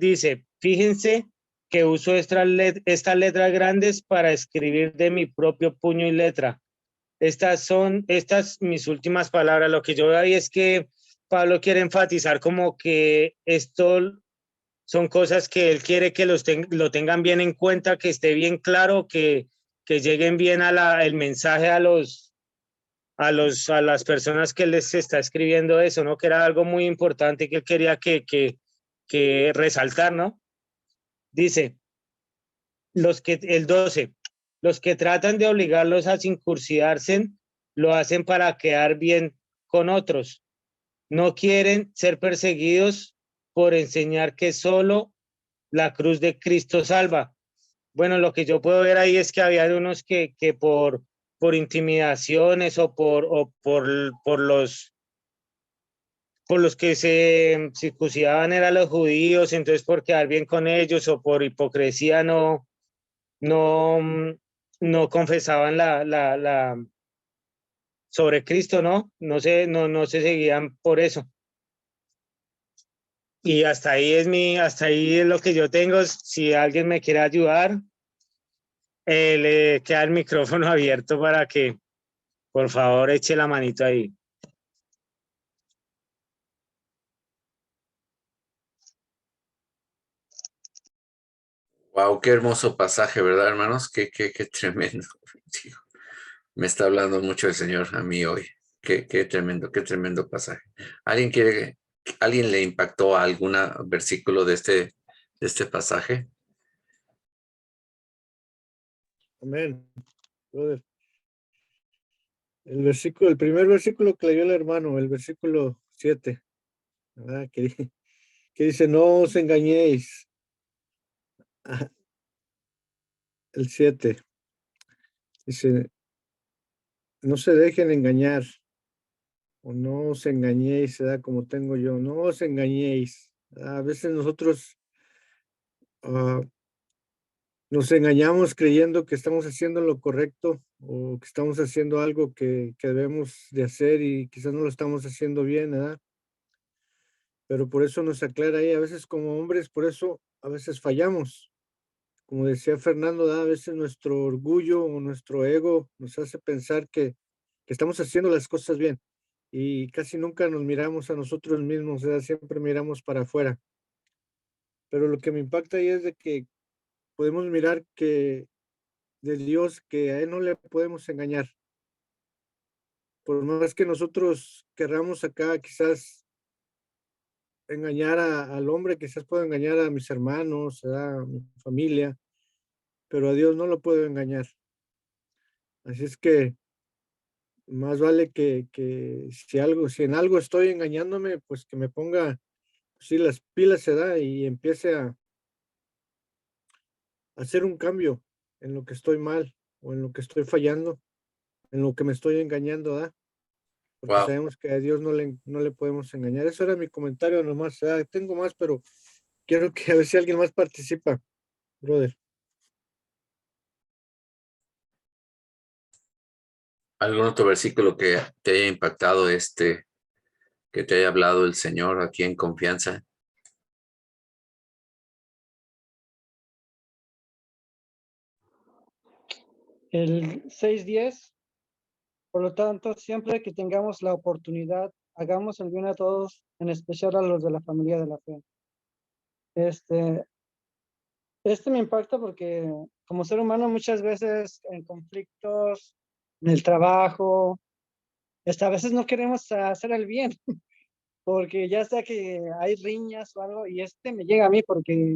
Speaker 5: dice, fíjense que uso estas letras grandes para escribir de mi propio puño y letra. Estas mis últimas palabras. Lo que yo veo ahí es que Pablo quiere enfatizar como que esto son cosas que él quiere que lo tengan bien en cuenta, que esté bien claro, que lleguen bien el mensaje a las personas que les está escribiendo eso, ¿no? Que era algo muy importante que él quería que resaltar, ¿no? Dice, el 12, los que tratan de obligarlos a circuncidarse lo hacen para quedar bien con otros. No quieren ser perseguidos por enseñar que solo la cruz de Cristo salva. Bueno, lo que yo puedo ver ahí es que había unos que por intimidaciones o por los que se circuncidaban eran los judíos, entonces por quedar bien con ellos o por hipocresía no, no confesaban sobre Cristo, ¿no? No se seguían por eso. Y hasta ahí es lo que yo tengo. Si alguien me quiere ayudar, le queda el micrófono abierto para que, por favor, eche la manito ahí.
Speaker 3: Wow, qué hermoso pasaje, ¿verdad, hermanos? Qué tremendo. Me está hablando mucho el Señor a mí hoy. Qué tremendo pasaje. ¿Alguien le impactó a algún versículo de este pasaje?
Speaker 1: Amén. Brother. El primer versículo que leyó el hermano, el versículo 7, ¿verdad? Que dice, no os engañéis. El 7 dice, no se dejen engañar, o no os engañéis, ¿verdad? Como tengo yo, no os engañéis. A veces nosotros nos engañamos creyendo que estamos haciendo lo correcto o que estamos haciendo algo que debemos de hacer y quizás no lo estamos haciendo bien, ¿verdad? Pero por eso nos aclara ahí, a veces como hombres, por eso a veces fallamos. Como decía Fernando, ¿verdad? A veces nuestro orgullo o nuestro ego nos hace pensar que estamos haciendo las cosas bien y casi nunca nos miramos a nosotros mismos, ¿verdad? Siempre miramos para afuera. Pero lo que me impacta ahí es de que podemos mirar que de Dios, que a Él no le podemos engañar. Por más que nosotros querramos acá quizás engañar al hombre, quizás puedo engañar a mis hermanos, a mi familia, pero a Dios no lo puedo engañar. Así es que más vale que si en algo estoy engañándome, pues que me ponga, sí, las pilas se da y empiece a hacer un cambio en lo que estoy mal o en lo que estoy fallando, en lo que me estoy engañando, ¿da? Porque
Speaker 3: Wow.
Speaker 1: sabemos que a Dios no le podemos engañar. Eso era mi comentario nomás. Tengo más, pero quiero que a ver si alguien más participa, brother.
Speaker 3: ¿Algún otro versículo que te haya impactado que te haya hablado el Señor aquí en confianza?
Speaker 4: El 6:10, por lo tanto, siempre que tengamos la oportunidad, hagamos el bien a todos, en especial a los de la familia de la fe. Este me impacta porque como ser humano muchas veces en conflictos, en el trabajo, a veces no queremos hacer el bien, porque ya sea que hay riñas o algo, y me llega a mí porque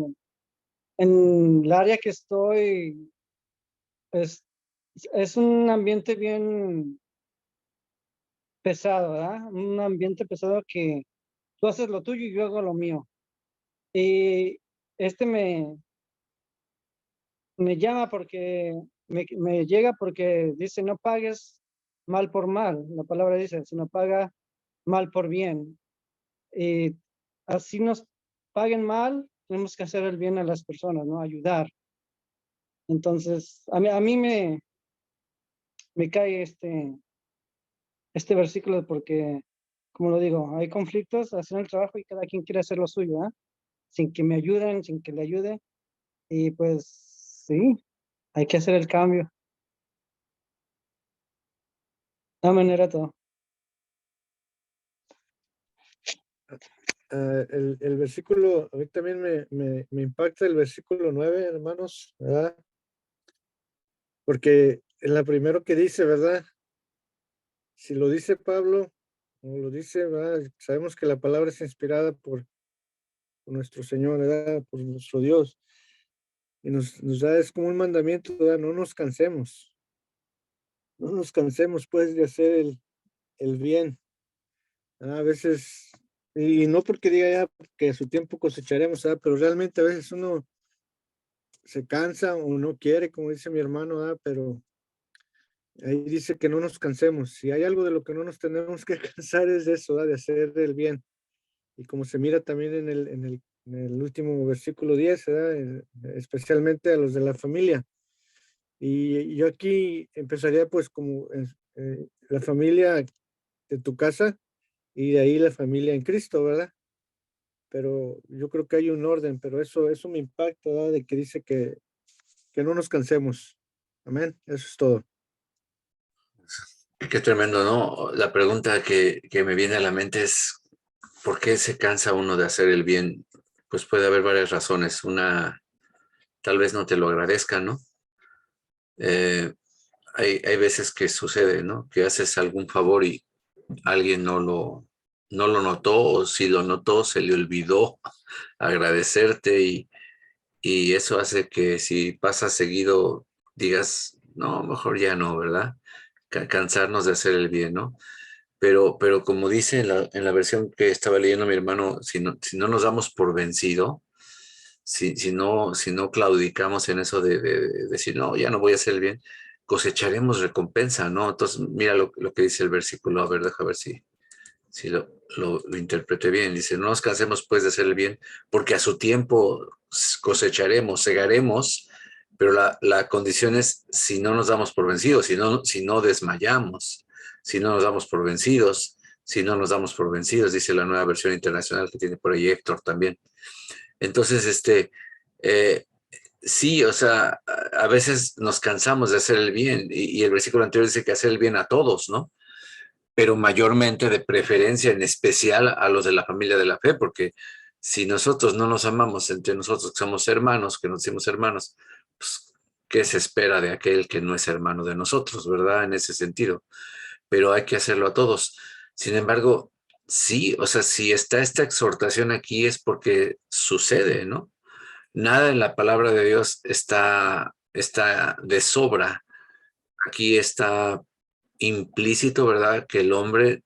Speaker 4: en el área que estoy es un ambiente bien pesado, ¿verdad? Un ambiente pesado que tú haces lo tuyo y yo hago lo mío. Y me llama porque me llega porque dice, no pagues mal por mal. La palabra dice, sino paga mal por bien. Y así nos paguen mal, tenemos que hacer el bien a las personas, ¿no? Ayudar. Entonces, a mí me cae este versículo porque, como lo digo, hay conflictos, hacen el trabajo y cada quien quiere hacer lo suyo, ¿ah? Sin que me ayuden, sin que le ayude. Y pues sí, hay que hacer el cambio. De manera todo.
Speaker 1: El versículo, a mí también me impacta el versículo 9, hermanos, ¿verdad? Porque en la primero que dice, ¿verdad? Si lo dice Pablo, o lo dice, ¿verdad? Sabemos que la palabra es inspirada por nuestro Señor, ¿verdad? Por nuestro Dios. Y nos da, es como un mandamiento, ¿verdad? No nos cansemos. No nos cansemos, pues, de hacer el bien. A veces, y no porque diga ya que a su tiempo cosecharemos, ¿verdad? Pero realmente a veces uno se cansa o no quiere, como dice mi hermano, ¿verdad? Pero ahí dice que no nos cansemos. Si hay algo de lo que no nos tenemos que cansar es de eso, ¿verdad? De hacer el bien. Y como se mira también en el último versículo 10, ¿verdad? Especialmente a los de la familia. Y yo aquí empezaría pues como la familia de tu casa y de ahí la familia en Cristo, ¿verdad? Pero yo creo que hay un orden, pero eso me impacta, ¿verdad? De que dice que no nos cansemos. Amén. Eso es todo.
Speaker 3: Qué tremendo, ¿no? La pregunta que me viene a la mente es, ¿por qué se cansa uno de hacer el bien? Pues puede haber varias razones. Una, tal vez no te lo agradezcan, ¿no? Hay veces que sucede, ¿no? Que haces algún favor y alguien no lo notó, o si lo notó, se le olvidó agradecerte y eso hace que si pasa seguido digas, no, mejor ya no, ¿verdad? Cansarnos de hacer el bien, ¿no? Pero como dice en la versión que estaba leyendo mi hermano, si no nos damos por vencido, si no claudicamos en eso de decir, no, ya no voy a hacer el bien, cosecharemos recompensa, ¿no? Entonces, mira lo que dice el versículo, a ver, deja ver si lo interpreté bien. Dice, no nos cansemos pues de hacer el bien, porque a su tiempo cosecharemos, segaremos, pero la condición es si no nos damos por vencidos, si no desmayamos, si no nos damos por vencidos, si no nos damos por vencidos, dice la nueva versión internacional que tiene por ahí Héctor también. Entonces, eh, sí, o sea, a veces nos cansamos de hacer el bien y el versículo anterior dice que hacer el bien a todos, ¿no? Pero mayormente de preferencia, en especial a los de la familia de la fe, porque si nosotros no nos amamos entre nosotros, que somos hermanos, que nos decimos hermanos, pues, ¿qué se espera de aquel que no es hermano de nosotros, verdad? En ese sentido, pero hay que hacerlo a todos. Sin embargo, sí, o sea, si está esta exhortación aquí es porque sucede, ¿no? Nada en la palabra de Dios está de sobra. Aquí está implícito, ¿verdad? Que el hombre,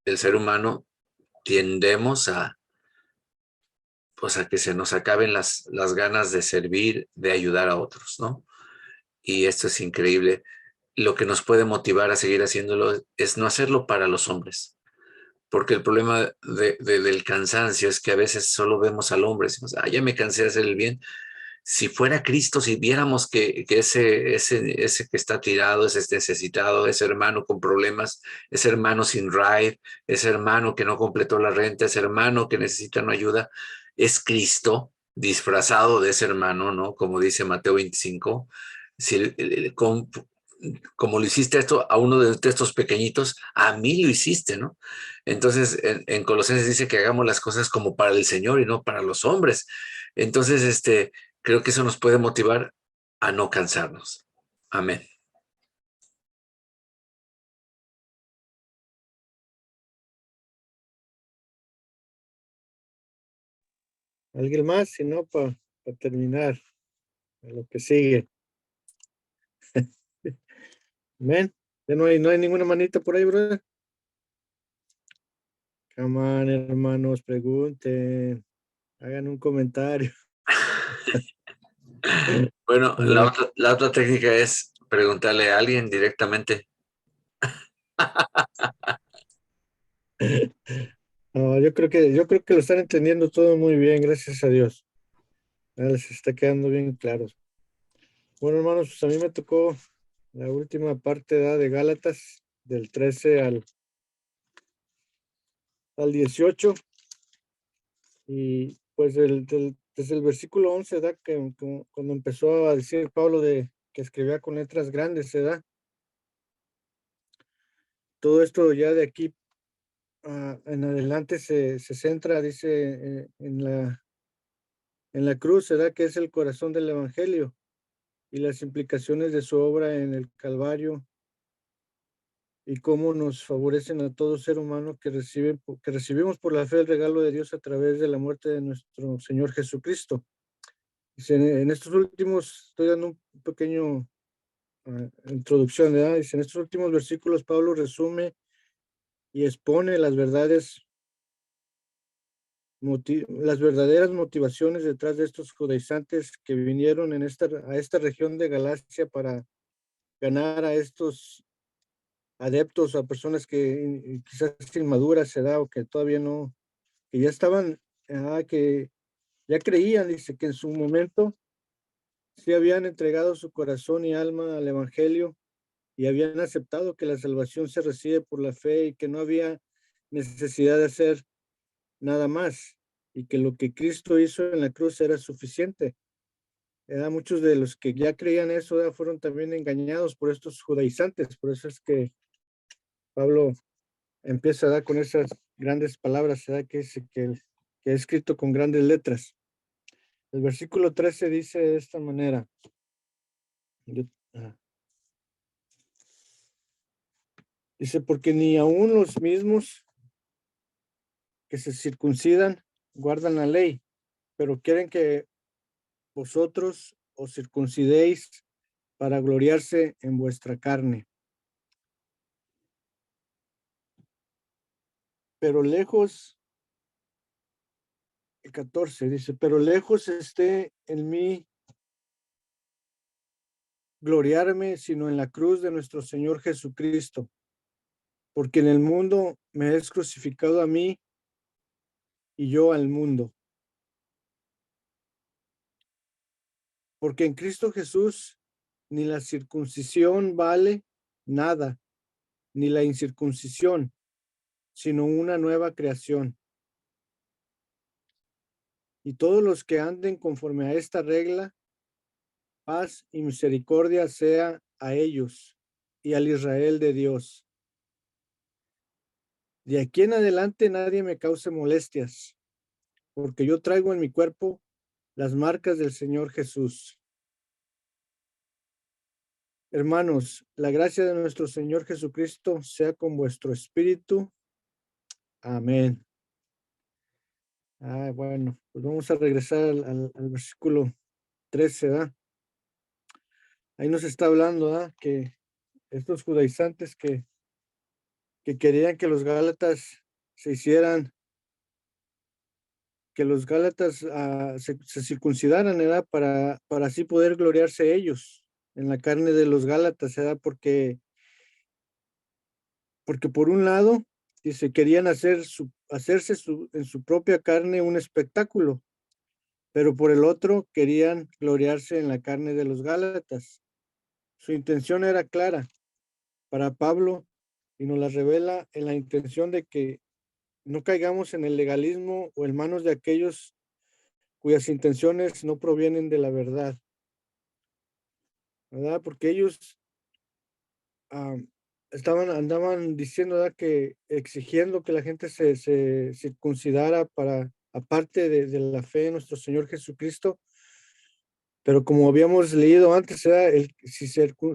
Speaker 3: el ser humano, tiendemos pues a que se nos acaben las ganas de servir, de ayudar a otros, ¿no? Y esto es increíble. Lo que nos puede motivar a seguir haciéndolo es no hacerlo para los hombres, porque el problema del cansancio es que a veces solo vemos al hombre, decimos, ya me cansé de hacer el bien. Si fuera Cristo, si viéramos que ese que está tirado, ese necesitado, ese hermano con problemas, ese hermano sin RAID, ese hermano que no completó la renta, ese hermano que necesita una ayuda, es Cristo disfrazado de ese hermano, ¿no? Como dice Mateo 25, si, como lo hiciste esto a uno de estos pequeñitos, a mí lo hiciste, ¿no? Entonces, en Colosenses dice que hagamos las cosas como para el Señor y no para los hombres. Entonces, creo que eso nos puede motivar a no cansarnos. Amén.
Speaker 1: ¿Alguien más? Si no, para terminar, a lo que sigue. Amén. Ya no hay ninguna manita por ahí, brother. Come on, hermanos, pregunten. Hagan un comentario.
Speaker 3: Bueno, la otra técnica es preguntarle a alguien directamente.
Speaker 1: No, yo creo que lo están entendiendo todo muy bien, gracias a Dios. Ya les está quedando bien claro. Bueno, hermanos, pues a mí me tocó la última parte, ¿verdad? De Gálatas del 13 al 18. Y pues desde el versículo 11, ¿da? Que cuando empezó a decir Pablo de que escribía con letras grandes, ¿se da? Todo esto ya de aquí en adelante se centra, dice, en la cruz, ¿se da? Que es el corazón del evangelio y las implicaciones de su obra en el Calvario y cómo nos favorecen a todo ser humano que recibimos por la fe el regalo de Dios a través de la muerte de nuestro Señor Jesucristo. Dice, en estos últimos, estoy dando un pequeño introducción, ¿verdad? Dice, en estos últimos versículos Pablo resume y expone las verdaderas motivaciones detrás de estos judaizantes que vinieron a esta región de Galacia para ganar a estos adeptos, a personas que quizás inmaduras se da o que todavía no, que ya estaban, que ya creían, dice, que en su momento sí habían entregado su corazón y alma al evangelio y habían aceptado que la salvación se recibe por la fe y que no había necesidad de hacer nada más y que lo que Cristo hizo en la cruz era suficiente. Muchos de los que ya creían eso fueron también engañados por estos judaizantes, por eso es que Pablo empieza a dar con esas grandes palabras, que ha escrito con grandes letras. El versículo 13 dice de esta manera. Dice, porque ni aún los mismos que se circuncidan guardan la ley, pero quieren que vosotros os circuncidéis para gloriarse en vuestra carne. Pero lejos, el 14 dice, pero lejos esté en mí gloriarme, sino en la cruz de nuestro Señor Jesucristo, porque en el mundo me es crucificado a mí y yo al mundo. Porque en Cristo Jesús ni la circuncisión vale nada, ni la incircuncisión, sino una nueva creación. Y todos los que anden conforme a esta regla, paz y misericordia sea a ellos y al Israel de Dios. De aquí en adelante nadie me cause molestias, porque yo traigo en mi cuerpo las marcas del Señor Jesús. Hermanos, la gracia de nuestro Señor Jesucristo sea con vuestro espíritu. Amén. Bueno, pues vamos a regresar al versículo 13, ¿verdad? Ahí nos está hablando, ¿verdad? Que estos judaizantes que querían que los gálatas se hicieran, que los gálatas se circuncidaran, ¿verdad? Para así poder gloriarse ellos en la carne de los gálatas, ¿verdad? Porque por un lado, dice, querían hacerse en su propia carne un espectáculo, pero por el otro querían gloriarse en la carne de los gálatas. Su intención era clara para Pablo y nos la revela en la intención de que no caigamos en el legalismo o en manos de aquellos cuyas intenciones no provienen de la verdad, ¿verdad? Porque ellos andaban diciendo, ¿verdad? Que exigiendo que la gente se circuncidara para, aparte de la fe en nuestro Señor Jesucristo, pero como habíamos leído antes,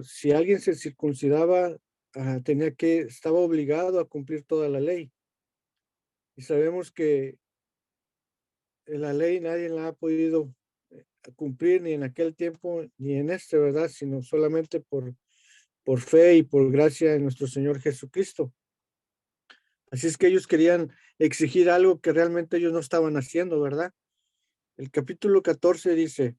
Speaker 1: si alguien se circuncidaba, estaba obligado a cumplir toda la ley. Y sabemos que la ley nadie la ha podido cumplir ni en aquel tiempo ni en este, ¿verdad? Sino solamente por fe y por gracia de nuestro Señor Jesucristo. Así es que ellos querían exigir algo que realmente ellos no estaban haciendo, ¿verdad? El capítulo 14 dice,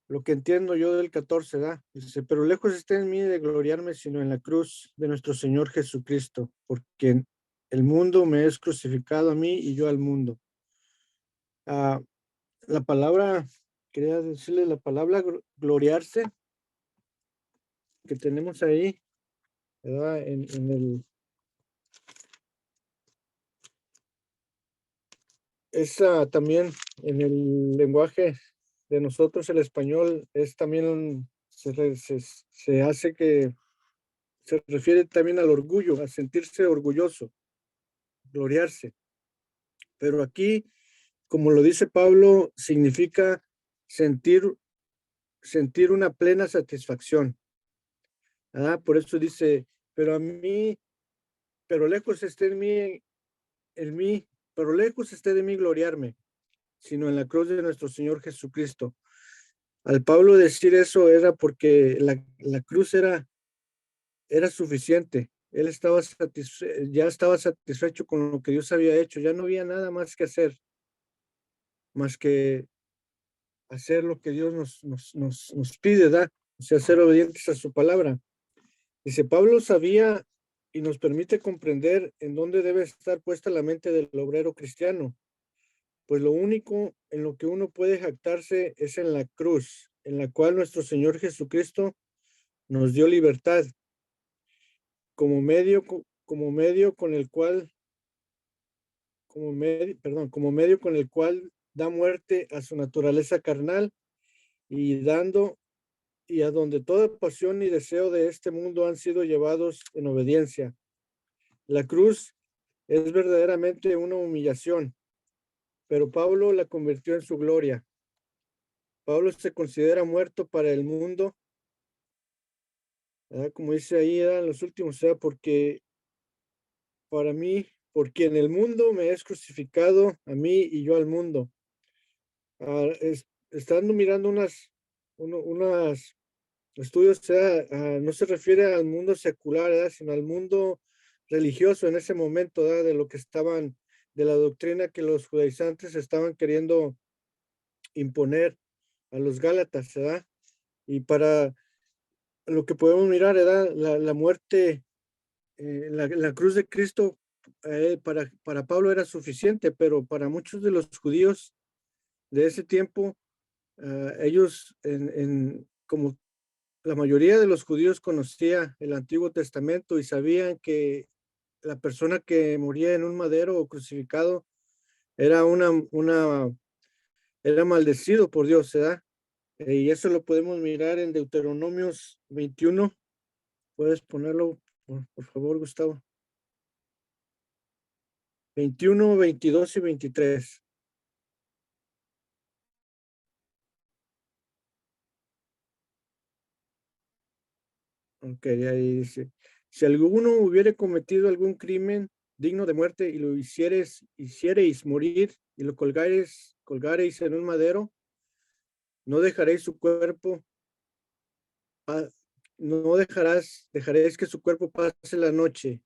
Speaker 1: lo que entiendo yo del 14, ¿da? Dice, pero lejos está en mí de gloriarme, sino en la cruz de nuestro Señor Jesucristo, porque el mundo me es crucificado a mí y yo al mundo. La palabra, quería decirle la palabra gloriarse que tenemos ahí, ¿verdad? Esa también en el lenguaje de nosotros, el español, es también, se hace que se refiere también al orgullo, a sentirse orgulloso, gloriarse. Pero aquí, como lo dice Pablo, significa sentir una plena satisfacción. Por eso dice, pero lejos esté pero lejos esté de mí gloriarme, sino en la cruz de nuestro Señor Jesucristo. Al Pablo decir eso era porque la cruz era suficiente. Él ya estaba satisfecho con lo que Dios había hecho. Ya no había nada más que hacer, más que hacer lo que Dios nos pide, ¿da? O sea, ser obedientes a su palabra. Dice, Pablo sabía y nos permite comprender en dónde debe estar puesta la mente del obrero cristiano. Pues lo único en lo que uno puede jactarse es en la cruz, en la cual nuestro Señor Jesucristo nos dio libertad como medio con el cual, como medio con el cual da muerte a su naturaleza carnal y a donde toda pasión y deseo de este mundo han sido llevados en obediencia. La cruz es verdaderamente una humillación, pero Pablo la convirtió en su gloria. Pablo se considera muerto para el mundo, ¿verdad? Como dice ahí, en los últimos, porque en el mundo me es crucificado a mí y yo al mundo. Estando mirando unas estudios, no se refiere al mundo secular, sino al mundo religioso en ese momento, de lo que de la doctrina que los judaizantes estaban queriendo imponer a los gálatas, ¿verdad? Y para lo que podemos mirar, ¿verdad? La muerte, la cruz de Cristo, para Pablo era suficiente, pero para muchos de los judíos de ese tiempo, ellos, como la mayoría de los judíos conocía el Antiguo Testamento y sabían que la persona que moría en un madero o crucificado era era maldecido por Dios, ¿verdad? Y eso lo podemos mirar en Deuteronomios 21. Puedes ponerlo, por favor, Gustavo. 21, 22 y 23. Ok, ahí dice, si alguno hubiere cometido algún crimen digno de muerte y lo hiciereis morir y lo colgareis en un madero, no dejaréis su cuerpo, dejaréis que su cuerpo pase la noche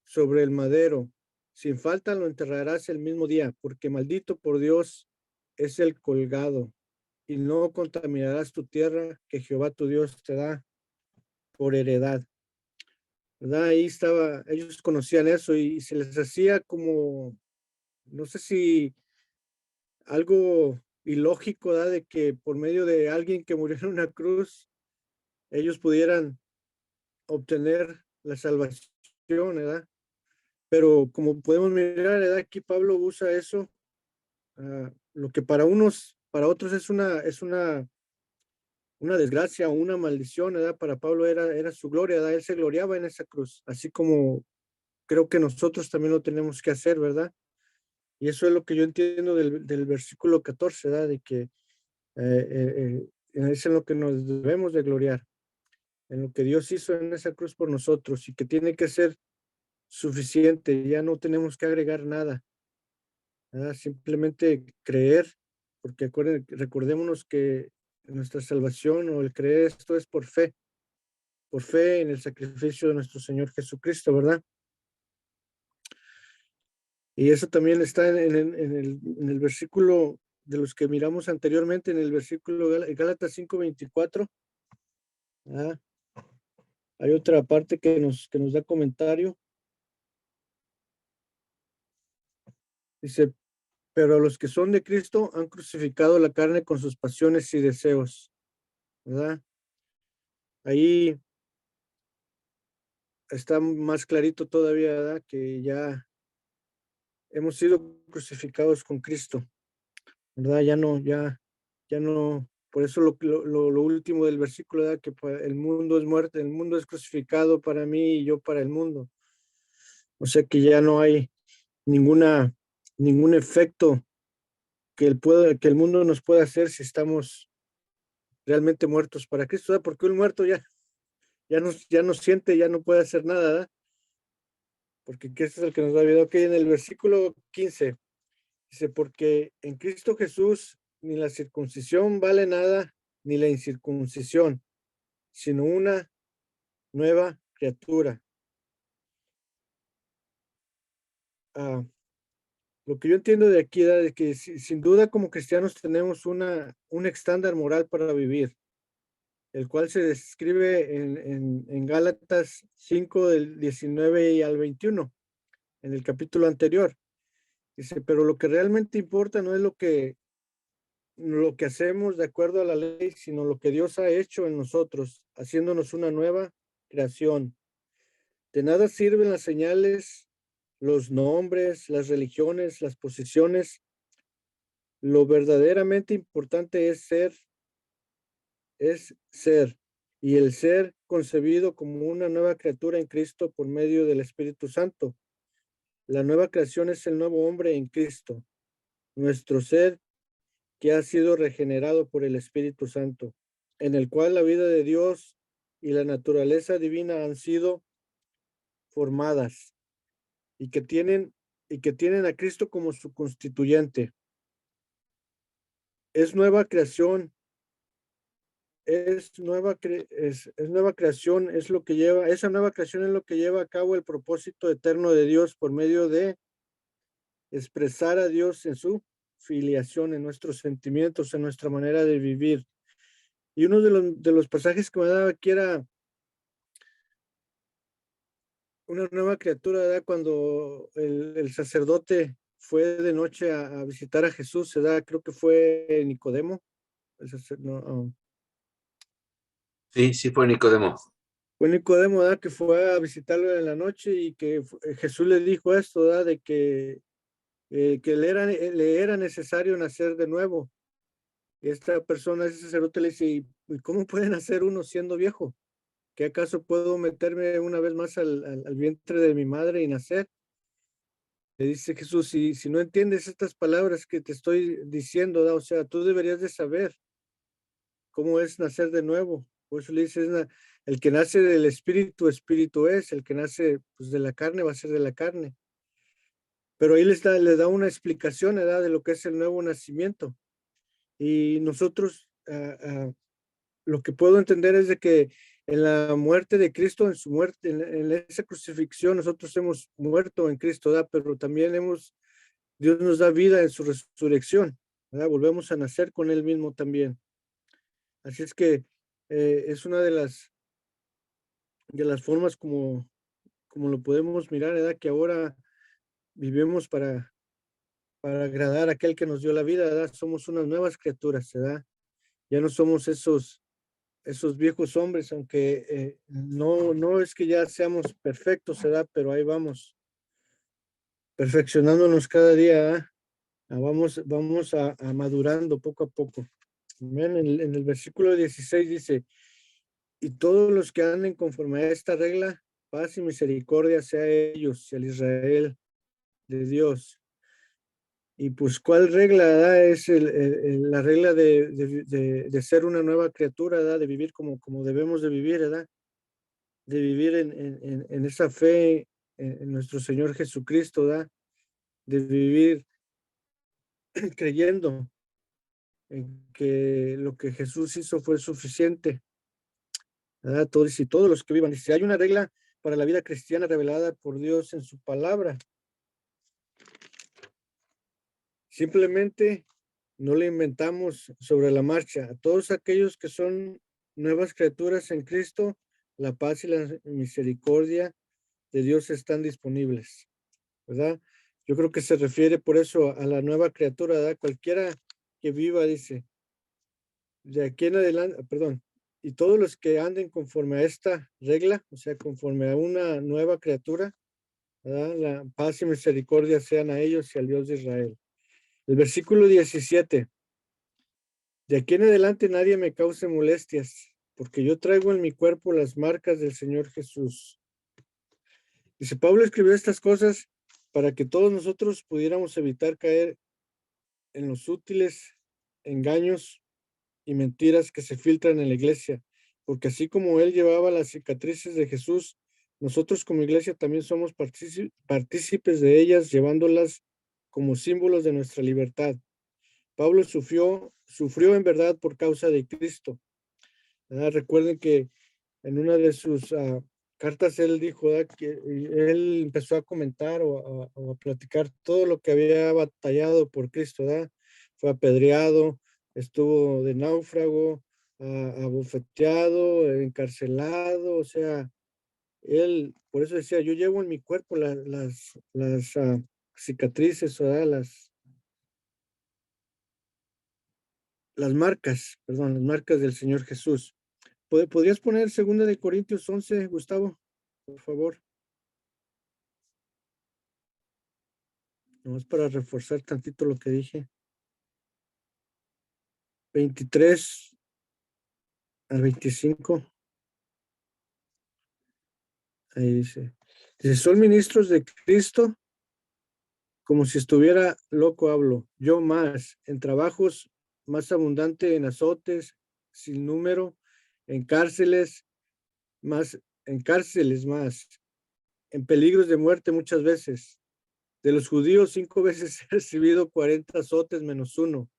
Speaker 1: sobre el madero. Sin falta lo enterrarás el mismo día, porque maldito por Dios es el colgado, y no contaminarás tu tierra que Jehová tu Dios te da por heredad. ¿Verdad? Ahí estaba, ellos conocían eso y se les hacía como, no sé si algo ilógico, ¿verdad? De que por medio de alguien que murió en una cruz, ellos pudieran obtener la salvación, ¿verdad? Pero como podemos mirar, ¿verdad? Aquí Pablo usa eso, lo que para otros es una desgracia o una maldición, ¿verdad? Para Pablo era su gloria, ¿verdad? Él se gloriaba en esa cruz, así como creo que nosotros también lo tenemos que hacer, ¿verdad? Y eso es lo que yo entiendo del versículo 14, ¿verdad? De que es en lo que nos debemos de gloriar, en lo que Dios hizo en esa cruz por nosotros y que tiene que ser suficiente, ya no tenemos que agregar nada, ¿verdad? Simplemente creer, porque recordémonos que nuestra salvación o el creer esto es por fe en el sacrificio de nuestro Señor Jesucristo, ¿verdad? Y eso también está en el versículo de los que miramos anteriormente, en el versículo Gálatas 5:24. ¿Verdad? Hay otra parte que nos da comentario. Dice, pero los que son de Cristo han crucificado la carne con sus pasiones y deseos, ¿verdad? Ahí está más clarito todavía, ¿verdad? Que ya hemos sido crucificados con Cristo, ¿verdad? Ya no, por eso lo último del versículo, ¿verdad? Que el mundo es muerte, el mundo es crucificado para mí y yo para el mundo. O sea que ya no hay ningún efecto que el mundo nos pueda hacer si estamos realmente muertos para Cristo, ¿verdad? Porque un muerto ya no siente, ya no puede hacer nada, ¿verdad? Porque Cristo es el que nos da vida. Ok, en el versículo 15 dice, porque en Cristo Jesús ni la circuncisión vale nada, ni la incircuncisión, sino una nueva criatura. Ah, lo que yo entiendo de aquí es que sin duda como cristianos tenemos un estándar moral para vivir, el cual se describe en Gálatas 5 del 19 y al 21, en el capítulo anterior. Dice, pero lo que realmente importa no es lo que hacemos de acuerdo a la ley, sino lo que Dios ha hecho en nosotros, haciéndonos una nueva creación. De nada sirven las señales, los nombres, las religiones, las posiciones. Lo verdaderamente importante es ser, y el ser concebido como una nueva criatura en Cristo por medio del Espíritu Santo. La nueva creación es el nuevo hombre en Cristo, nuestro ser que ha sido regenerado por el Espíritu Santo, en el cual la vida de Dios y la naturaleza divina han sido formadas y que tienen a Cristo como su constituyente. Es nueva creación, es nueva creación, es lo que lleva, esa nueva creación es lo que lleva a cabo el propósito eterno de Dios por medio de expresar a Dios en su filiación, en nuestros sentimientos, en nuestra manera de vivir. Y uno de los pasajes que me daba aquí era una nueva criatura, ¿verdad? Cuando el sacerdote fue de noche a visitar a Jesús, se da, creo que fue Nicodemo.
Speaker 3: Sí, sí fue Nicodemo.
Speaker 1: Fue Nicodemo, ¿verdad? Que fue a visitarlo en la noche y que Jesús le dijo esto, ¿verdad? De que le era necesario nacer de nuevo. Y esta persona, ese sacerdote le dice, ¿y cómo puede nacer uno siendo viejo? ¿Qué acaso puedo meterme una vez más al vientre de mi madre y nacer? Le dice Jesús, si no entiendes estas palabras que te estoy diciendo, ¿da? O sea, tú deberías de saber cómo es nacer de nuevo. Por eso le dice, el que nace del espíritu, espíritu es, el que nace pues, de la carne va a ser de la carne. Pero ahí le da una explicación, ¿verdad? De lo que es el nuevo nacimiento. Y nosotros, lo que puedo entender es de que en la muerte de Cristo, en su muerte, en esa crucifixión, nosotros hemos muerto en Cristo, ¿verdad? Pero también Dios nos da vida en su resurrección, ¿verdad? Volvemos a nacer con Él mismo también. Así es que es una de las formas como lo podemos mirar, ¿verdad? Que ahora vivimos para agradar a aquel que nos dio la vida, ¿verdad? Somos unas nuevas criaturas, ¿verdad? Ya no somos esos viejos hombres, aunque no es que ya seamos perfectos, ¿verdad? Pero ahí vamos, perfeccionándonos cada día, ¿verdad? Vamos a madurando poco a poco. En el versículo 16 dice, y todos los que anden conforme a esta regla, paz y misericordia sea a ellos y al Israel de Dios. Y pues, ¿cuál regla, ¿verdad? Es la regla de ser una nueva criatura, ¿verdad? De vivir como debemos de vivir, ¿verdad? De vivir en esa fe en nuestro Señor Jesucristo, ¿verdad? De vivir creyendo en que lo que Jesús hizo fue suficiente, ¿verdad? Todos los que vivan. Dice, hay una regla para la vida cristiana revelada por Dios en su palabra. Simplemente no le inventamos sobre la marcha. A todos aquellos que son nuevas criaturas en Cristo, la paz y la misericordia de Dios están disponibles, ¿verdad? Yo creo que se refiere por eso a la nueva criatura, ¿verdad? Cualquiera que viva, dice, de aquí en adelante, perdón, y todos los que anden conforme a esta regla, o sea, conforme a una nueva criatura, ¿verdad? La paz y misericordia sean a ellos y al Dios de Israel. El versículo 17. De aquí en adelante nadie me cause molestias, porque yo traigo en mi cuerpo las marcas del Señor Jesús. Dice, Pablo escribió estas cosas para que todos nosotros pudiéramos evitar caer en los útiles engaños y mentiras que se filtran en la iglesia, porque así como él llevaba las cicatrices de Jesús, nosotros como iglesia también somos partícipes de ellas, llevándolas como símbolos de nuestra libertad. Pablo sufrió en verdad por causa de Cristo. Recuerden que en una de sus cartas él dijo que él empezó a comentar o a platicar todo lo que había batallado por Cristo. Fue apedreado, estuvo de náufrago, abofeteado, encarcelado, o sea, él, por eso decía, yo llevo en mi cuerpo las cicatrices, las marcas, perdón, las marcas del Señor Jesús. ¿Podrías poner 2 de Corintios 11, Gustavo, por favor? Nomás para reforzar tantito lo que dije. 23 al 25. Ahí dice. Dice, son ministros de Cristo, como si estuviera loco hablo. Yo más, en trabajos más abundante, en azotes, sin número, en cárceles más, en peligros de muerte muchas veces. De los judíos 5 veces he recibido 40 azotes menos 1.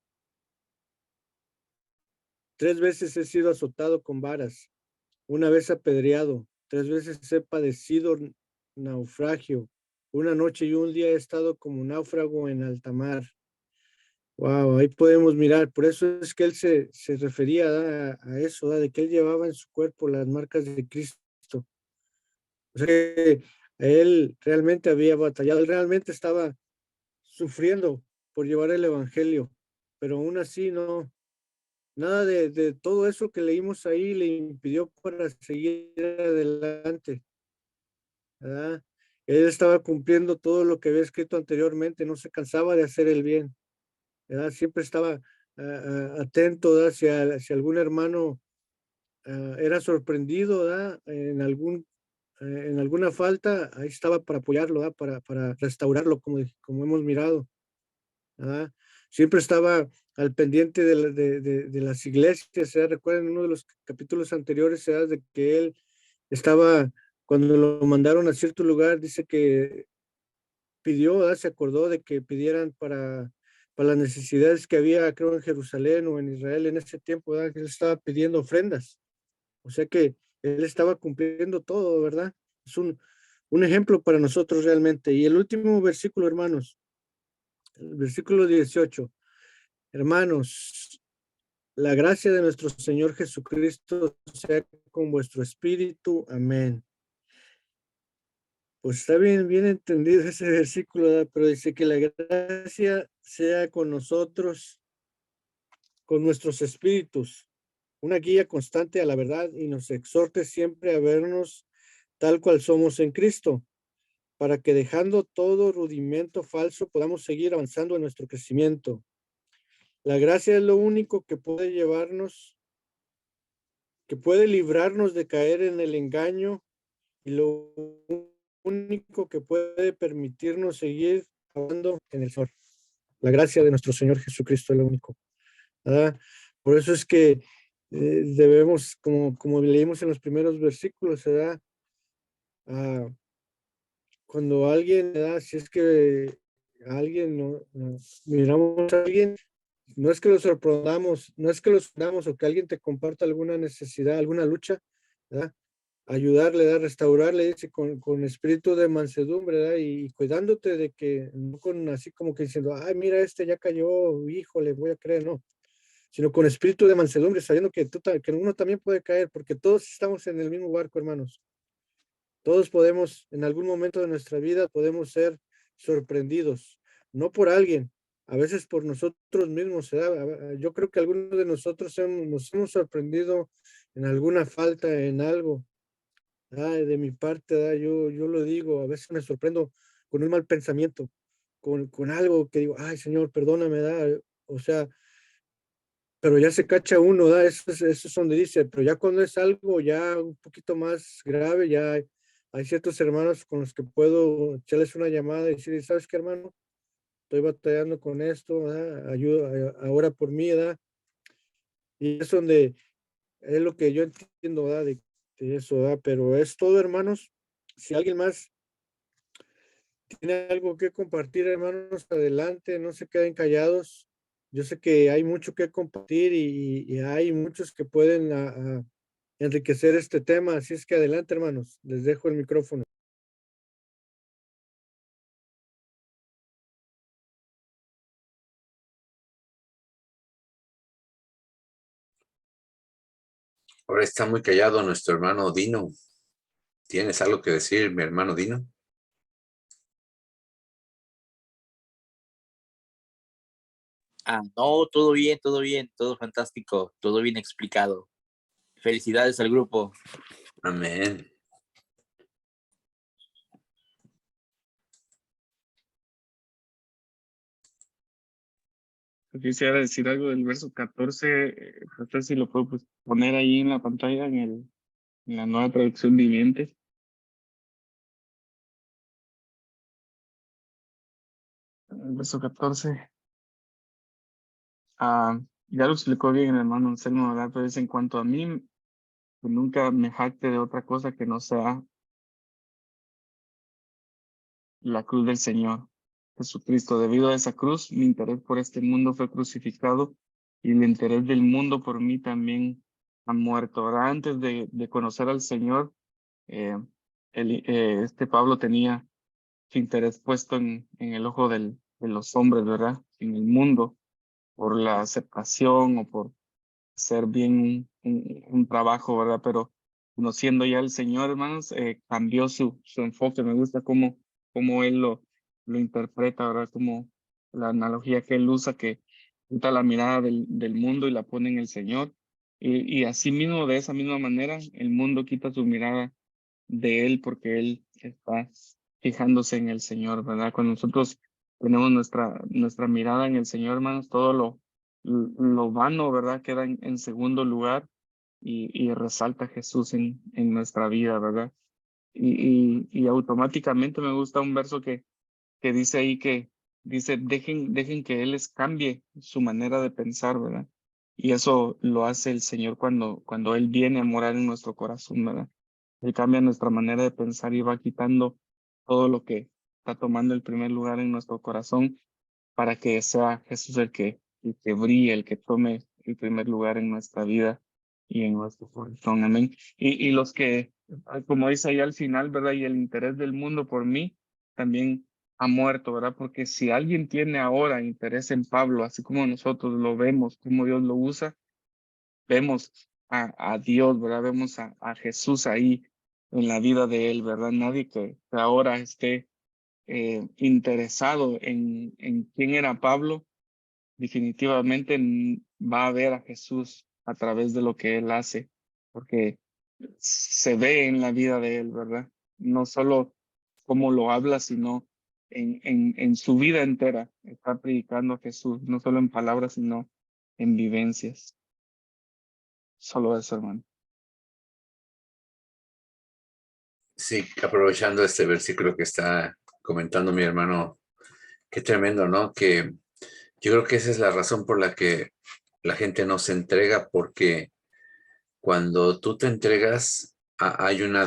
Speaker 1: 3 veces he sido azotado con varas, 1 vez apedreado, 3 veces he padecido naufragio, 1 noche y 1 día he estado como náufrago en alta mar. Wow, ahí podemos mirar, por eso es que él se refería a eso, de que él llevaba en su cuerpo las marcas de Cristo. O sea que él realmente había batallado, él realmente estaba sufriendo por llevar el evangelio, pero aún así no, nada de todo eso que leímos ahí le impidió para seguir adelante, ¿verdad? Él estaba cumpliendo todo lo que había escrito anteriormente, no se cansaba de hacer el bien, ¿verdad? Siempre estaba atento, ¿verdad? Si algún hermano era sorprendido, ¿verdad? En alguna falta, ahí estaba para apoyarlo, ¿verdad? Para restaurarlo, como hemos mirado, ¿verdad? Siempre estaba al pendiente de las iglesias. Recuerden en uno de los capítulos anteriores, de que él estaba, cuando lo mandaron a cierto lugar, dice que pidió, se acordó de que pidieran para las necesidades que había, creo, en Jerusalén o en Israel en ese tiempo, ¿verdad? Que él estaba pidiendo ofrendas. O sea que él estaba cumpliendo todo, ¿verdad? Es un ejemplo para nosotros realmente. Y el último versículo, hermanos, el versículo 18. Hermanos, la gracia de nuestro Señor Jesucristo sea con vuestro espíritu. Amén. Pues está bien entendido ese versículo, ¿verdad? Pero dice que la gracia sea con nosotros, con nuestros espíritus, una guía constante a la verdad y nos exhorte siempre a vernos tal cual somos en Cristo, para que dejando todo rudimento falso podamos seguir avanzando en nuestro crecimiento. La gracia es lo único que puede llevarnos, que puede librarnos de caer en el engaño y lo único que puede permitirnos seguir avanzando en el Señor. La gracia de nuestro Señor Jesucristo es lo único, ¿verdad? Por eso es que debemos, como leímos en los primeros versículos, ¿verdad? Cuando alguien, ¿verdad? Si es que alguien, miramos a alguien, no es que lo sorprendamos, no es que lo sorprendamos o que alguien te comparta alguna necesidad, alguna lucha, ¿verdad? Ayudarle, ¿verdad? Restaurarle, dice, con espíritu de mansedumbre, ¿verdad? Y cuidándote de que, no con así como que diciendo, ay, mira, ya cayó, híjole, voy a creer, no, sino con espíritu de mansedumbre, sabiendo que uno también puede caer, porque todos estamos en el mismo barco, hermanos. Todos podemos, en algún momento de nuestra vida, podemos ser sorprendidos, no por alguien, a veces por nosotros mismos, se da. Yo creo que algunos de nosotros nos hemos sorprendido en alguna falta, en algo. De mi parte, yo lo digo, a veces me sorprendo con un mal pensamiento, con algo que digo, ay, Señor, perdóname, o sea, pero ya se cacha uno, eso es donde dice, pero ya cuando es algo ya un poquito más grave, ya hay ciertos hermanos con los que puedo echarles una llamada y decir, ¿sabes qué, hermano? Estoy batallando con esto, ¿verdad? Ayuda, ahora por mí, ¿verdad? Y es donde es lo que yo entiendo, ¿verdad? De eso, ¿verdad? Pero es todo, hermanos. Si alguien más tiene algo que compartir, hermanos, adelante, no se queden callados. Yo sé que hay mucho que compartir y hay muchos que pueden enriquecer este tema, así es que adelante, hermanos, les dejo el micrófono.
Speaker 3: Ahora está muy callado nuestro hermano Dino. ¿Tienes algo que decir, mi hermano Dino?
Speaker 7: No, todo bien, todo fantástico, todo bien explicado. Felicidades al grupo.
Speaker 3: Amén.
Speaker 2: Quisiera decir algo del verso 14, no sé si lo puedo poner ahí en la pantalla en la nueva traducción viviente. El verso 14. Ya lo explicó bien el hermano Anselmo, ¿verdad? Pero es en cuanto a mí, que nunca me jacte de otra cosa que no sea la cruz del Señor Jesucristo. Debido a esa cruz, mi interés por este mundo fue crucificado y el interés del mundo por mí también ha muerto. Ahora, antes de conocer al Señor, eh, este Pablo tenía su interés puesto en el ojo de los hombres, ¿verdad? En el mundo, por la aceptación o por hacer bien un trabajo, ¿verdad? Pero conociendo ya al Señor, hermanos, cambió su enfoque. Me gusta cómo él lo interpreta, ¿verdad? Como la analogía que él usa, que quita la mirada del mundo y la pone en el Señor. Y así mismo, de esa misma manera, el mundo quita su mirada de él porque él está fijándose en el Señor, ¿verdad? Cuando nosotros tenemos nuestra mirada en el Señor, hermanos, todo lo vano, ¿verdad? Queda en segundo lugar y resalta Jesús en nuestra vida, ¿verdad? Y automáticamente me gusta un verso que dice ahí que dice, dejen que Él les cambie su manera de pensar, ¿verdad? Y eso lo hace el Señor cuando Él viene a morar en nuestro corazón, ¿verdad? Él cambia nuestra manera de pensar y va quitando todo lo que está tomando el primer lugar en nuestro corazón para que sea Jesús el que brille, el que tome el primer lugar en nuestra vida y en nuestro corazón. Amén. Y los que, como dice ahí al final, ¿verdad? Y el interés del mundo por mí también ha muerto, ¿verdad? Porque si alguien tiene ahora interés en Pablo, así como nosotros lo vemos, como Dios lo usa, vemos a Dios, ¿verdad? Vemos a Jesús ahí en la vida de él, ¿verdad? Nadie que ahora esté interesado en quién era Pablo, definitivamente va a ver a Jesús a través de lo que él hace, porque se ve en la vida de él, ¿verdad? No solo cómo lo habla, sino en su vida entera está predicando a Jesús, no solo en palabras, sino en vivencias. Solo eso, hermano.
Speaker 3: Sí, aprovechando este versículo que está comentando mi hermano, qué tremendo, ¿no? Que yo creo que esa es la razón por la que la gente no se entrega, porque cuando tú te entregas, hay una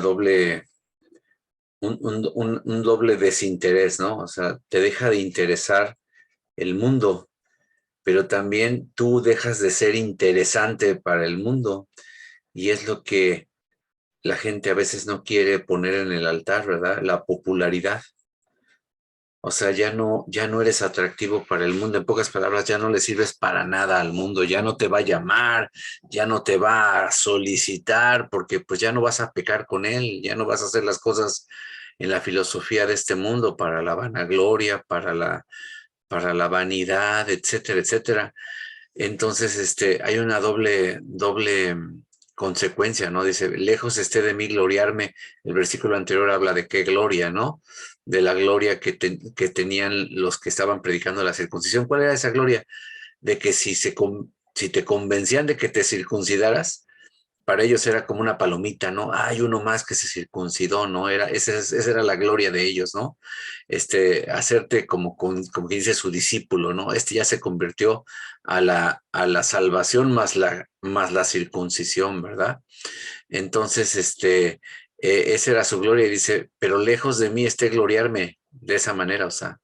Speaker 3: un doble desinterés, ¿no? O sea, te deja de interesar el mundo, pero también tú dejas de ser interesante para el mundo, y es lo que la gente a veces no quiere poner en el altar, ¿verdad? La popularidad. O sea, ya no eres atractivo para el mundo. En pocas palabras, ya no le sirves para nada al mundo. Ya no te va a llamar, ya no te va a solicitar, porque pues ya no vas a pecar con él, ya no vas a hacer las cosas en la filosofía de este mundo para la vanagloria, para la vanidad, etcétera, etcétera. Entonces, hay una doble consecuencia, ¿no? Dice, lejos esté de mí gloriarme. El versículo anterior habla de qué gloria, ¿no? De la gloria que tenían los que estaban predicando la circuncisión. ¿Cuál era esa gloria? De que si te convencían de que te circuncidaras, para ellos era como una palomita, ¿no? Hay uno más que se circuncidó, ¿no? Esa era la gloria de ellos, ¿no? Hacerte como quien dice su discípulo, ¿no? Ya se convirtió a la salvación más la circuncisión, ¿verdad? Entonces, esa era su gloria y dice, pero lejos de mí esté gloriarme de esa manera, o sea,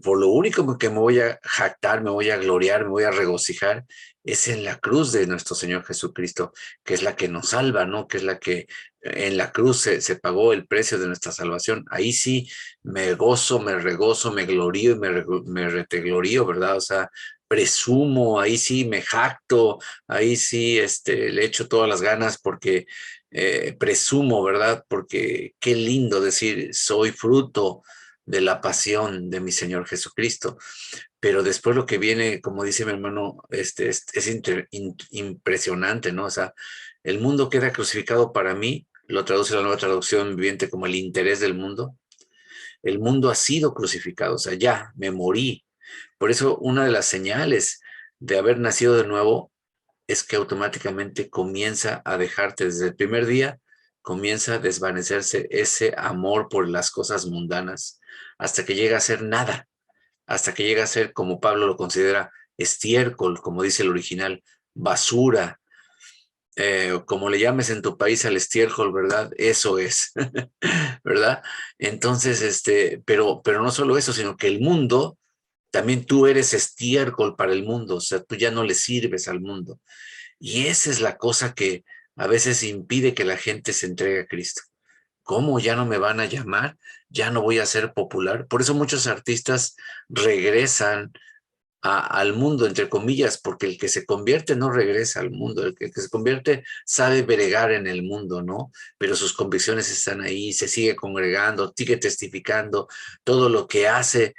Speaker 3: por lo único que me voy a jactar, me voy a gloriar, me voy a regocijar, es en la cruz de nuestro Señor Jesucristo, que es la que nos salva, ¿no? Que es la que en la cruz se pagó el precio de nuestra salvación. Ahí sí me gozo, me regozo, me glorío y me reteglorío, ¿verdad? O sea, presumo, ahí sí me jacto, ahí sí le echo todas las ganas porque presumo, ¿verdad? Porque qué lindo decir, soy fruto de la pasión de mi Señor Jesucristo. Pero después lo que viene, como dice mi hermano, es impresionante, ¿no? O sea, el mundo queda crucificado para mí, lo traduce la Nueva Traducción Viviente como el interés del mundo. El mundo ha sido crucificado, o sea, ya me morí. Por eso una de las señales de haber nacido de nuevo es que automáticamente comienza a dejarte desde el primer día, comienza a desvanecerse ese amor por las cosas mundanas, hasta que llega a ser nada, hasta que llega a ser, como Pablo lo considera, estiércol, como dice el original, basura, como le llames en tu país al estiércol, ¿verdad? Eso es, ¿verdad? Entonces, pero no solo eso, sino que el mundo, también tú eres estiércol para el mundo, o sea, tú ya no le sirves al mundo. Y esa es la cosa que a veces impide que la gente se entregue a Cristo. ¿Cómo? ¿Ya no me van a llamar? ¿Ya no voy a ser popular? Por eso muchos artistas regresan al mundo, entre comillas, porque el que se convierte no regresa al mundo, el que se convierte sabe bregar en el mundo, ¿no? Pero sus convicciones están ahí, se sigue congregando, sigue testificando, todo lo que hace,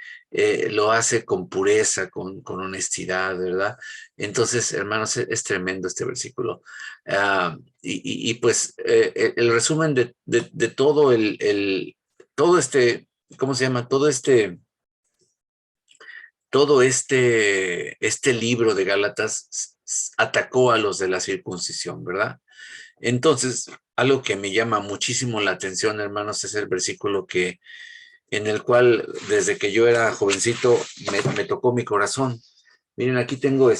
Speaker 3: lo hace con pureza, con honestidad, ¿verdad? Entonces, hermanos, es tremendo este versículo. Y pues el resumen de todo todo ¿cómo se llama? Todo este libro de Gálatas atacó a los de la circuncisión, ¿verdad? Entonces, algo que me llama muchísimo la atención, hermanos, es el versículo en el cual, desde que yo era jovencito, me tocó mi corazón. Miren, aquí tengo la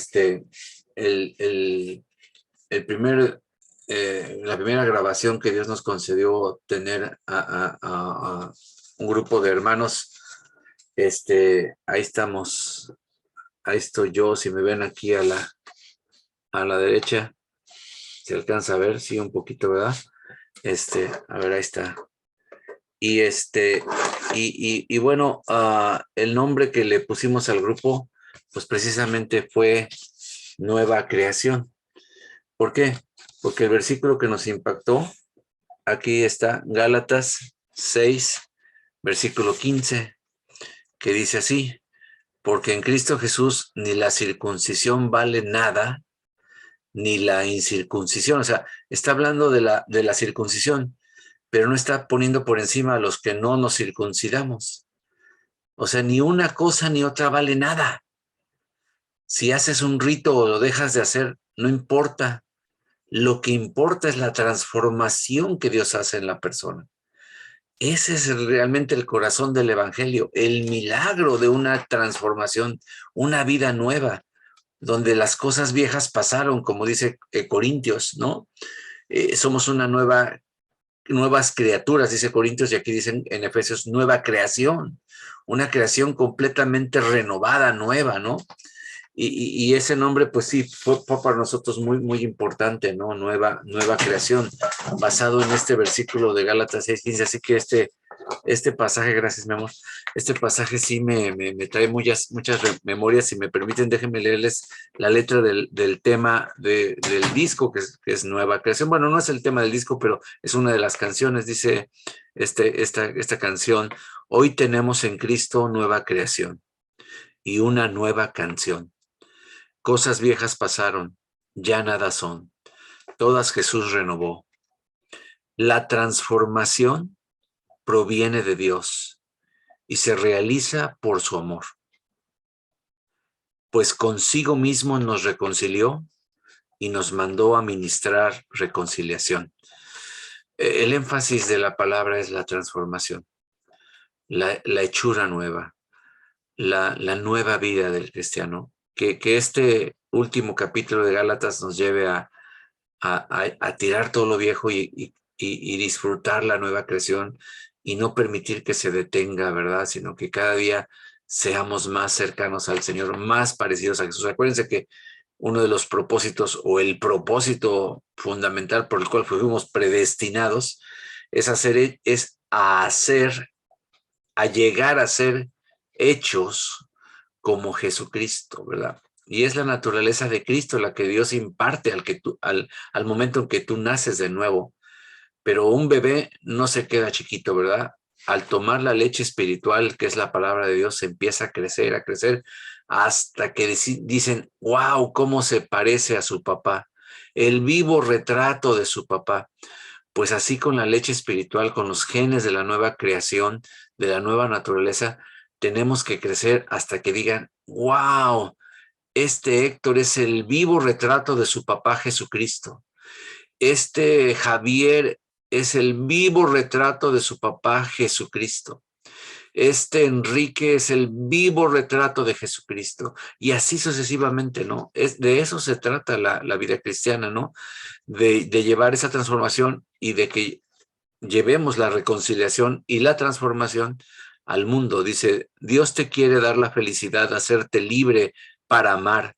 Speaker 3: primera grabación que Dios nos concedió tener a un grupo de hermanos. Ahí estamos. Ahí estoy yo, si me ven aquí a la derecha, se alcanza a ver, sí, un poquito, ¿verdad? A ver, ahí está. Y bueno, el nombre que le pusimos al grupo, pues precisamente fue Nueva Creación. ¿Por qué? Porque el versículo que nos impactó, aquí está, Gálatas 6, versículo 15, que dice así: porque en Cristo Jesús ni la circuncisión vale nada, ni la incircuncisión. O sea, está hablando de la circuncisión, pero no está poniendo por encima a los que no nos circuncidamos. O sea, ni una cosa ni otra vale nada. Si haces un rito o lo dejas de hacer, no importa. Lo que importa es la transformación que Dios hace en la persona. Ese es realmente el corazón del evangelio, el milagro de una transformación, una vida nueva, donde las cosas viejas pasaron, como dice Corintios, ¿no? Somos nuevas criaturas, dice Corintios, y aquí dicen en Efesios, nueva creación, una creación completamente renovada, nueva, ¿no? Y ese nombre, pues sí, fue para nosotros muy, muy importante, ¿no? Nueva creación, basado en este versículo de Gálatas 6:15. Así que este pasaje, gracias, mi amor, este pasaje sí me trae muchas memorias. Si me permiten, déjenme leerles la letra del tema del disco, que es Nueva Creación. Bueno, no es el tema del disco, pero es una de las canciones. Dice esta canción: hoy tenemos en Cristo nueva creación. y una nueva canción. Cosas viejas pasaron, ya nada son. Todas Jesús renovó. La transformación proviene de Dios y se realiza por su amor. Pues consigo mismo nos reconcilió y nos mandó a ministrar reconciliación. El énfasis de la palabra es la transformación, la hechura nueva, la nueva vida del cristiano. Que este último capítulo de Gálatas nos lleve a tirar todo lo viejo y disfrutar la nueva creación y no permitir que se detenga, ¿verdad? Sino que cada día seamos más cercanos al Señor, más parecidos a Jesús. Acuérdense que uno de los propósitos o el propósito fundamental por el cual fuimos predestinados es llegar a ser hechos como Jesucristo, ¿verdad? Y es la naturaleza de Cristo la que Dios imparte al momento en que tú naces de nuevo. Pero un bebé no se queda chiquito, ¿verdad? Al tomar la leche espiritual, que es la palabra de Dios, se empieza a crecer, hasta que dicen, wow, cómo se parece a su papá. El vivo retrato de su papá. Pues así con la leche espiritual, con los genes de la nueva creación, de la nueva naturaleza, tenemos que crecer hasta que digan, wow, este Héctor es el vivo retrato de su papá Jesucristo. Este Javier es el vivo retrato de su papá Jesucristo. Este Enrique es el vivo retrato de Jesucristo. Y así sucesivamente, ¿no? De eso se trata la vida cristiana, ¿no? De llevar esa transformación y de que llevemos la reconciliación y la transformación al mundo. Dice, Dios te quiere dar la felicidad, hacerte libre para amar.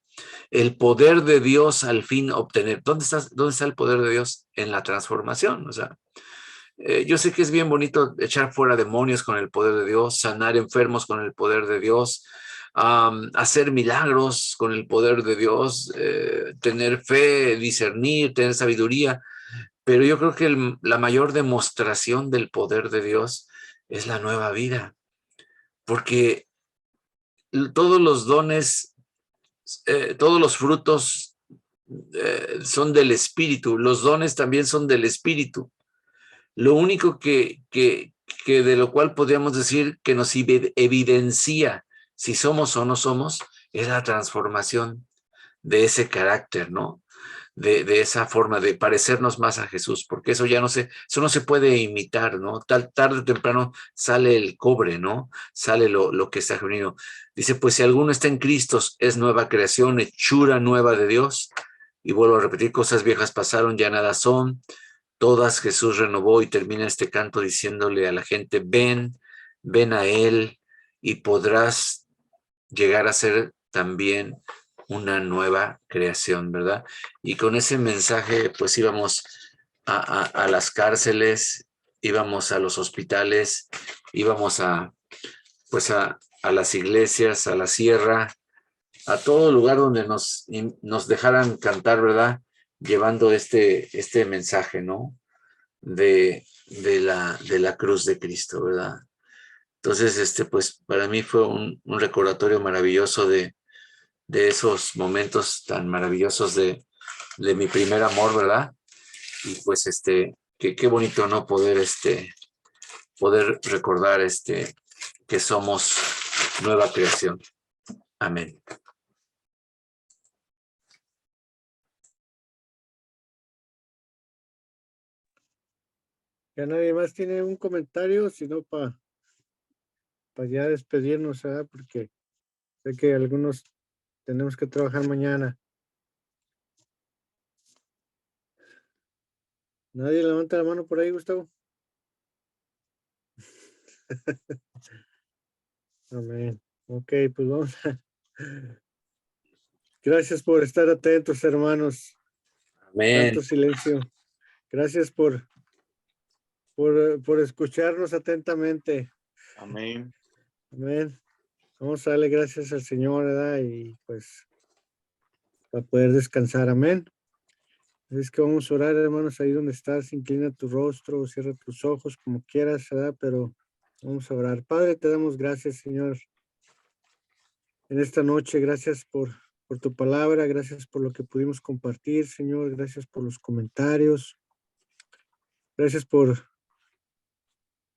Speaker 3: El poder de Dios al fin obtener. ¿Dónde está el poder de Dios? En la transformación. O sea, yo sé que es bien bonito echar fuera demonios con el poder de Dios, sanar enfermos con el poder de Dios, hacer milagros con el poder de Dios, tener fe, discernir, tener sabiduría. Pero yo creo que la mayor demostración del poder de Dios es la nueva vida, porque todos los dones, todos los frutos son del Espíritu, los dones también son del Espíritu. Lo único que de lo cual podríamos decir que nos evidencia si somos o no somos es la transformación de ese carácter, ¿no? De esa forma de parecernos más a Jesús, porque eso no se puede imitar, ¿no? Tarde o temprano sale el cobre, ¿no? Sale lo que está reunido. Dice, pues si alguno está en Cristo, es nueva creación, hechura nueva de Dios. Y vuelvo a repetir, cosas viejas pasaron, ya nada son. Todas Jesús renovó, y termina este canto diciéndole a la gente, ven a Él y podrás llegar a ser también una nueva creación, ¿verdad? Y con ese mensaje, pues íbamos a las cárceles, íbamos a los hospitales, íbamos a las iglesias, a la sierra, a todo lugar donde nos dejaran cantar, ¿verdad? Llevando este mensaje, ¿no? De la cruz de Cristo, ¿verdad? Entonces, pues para mí fue un recordatorio maravilloso de esos momentos tan maravillosos de mi primer amor, ¿verdad? Y pues qué bonito, ¿no? Poder recordar que somos nueva creación. Amén.
Speaker 1: Ya nadie más tiene un comentario, sino para ya despedirnos, ¿verdad? Porque sé que algunos tenemos que trabajar mañana. ¿Nadie levanta la mano por ahí, Gustavo? Amén. Ok, pues vamos a... Gracias por estar atentos, hermanos.
Speaker 3: Amén.
Speaker 1: Tanto silencio. Gracias por escucharnos atentamente.
Speaker 2: Amén.
Speaker 1: Amén. Vamos a darle gracias al Señor, ¿verdad? Y pues para poder descansar. Amén. Es que vamos a orar, hermanos, ahí donde estás. Inclina tu rostro, cierra tus ojos como quieras, ¿verdad? Pero vamos a orar. Padre, te damos gracias, Señor, en esta noche. Gracias por tu palabra, gracias por lo que pudimos compartir, Señor. Gracias por los comentarios. Gracias por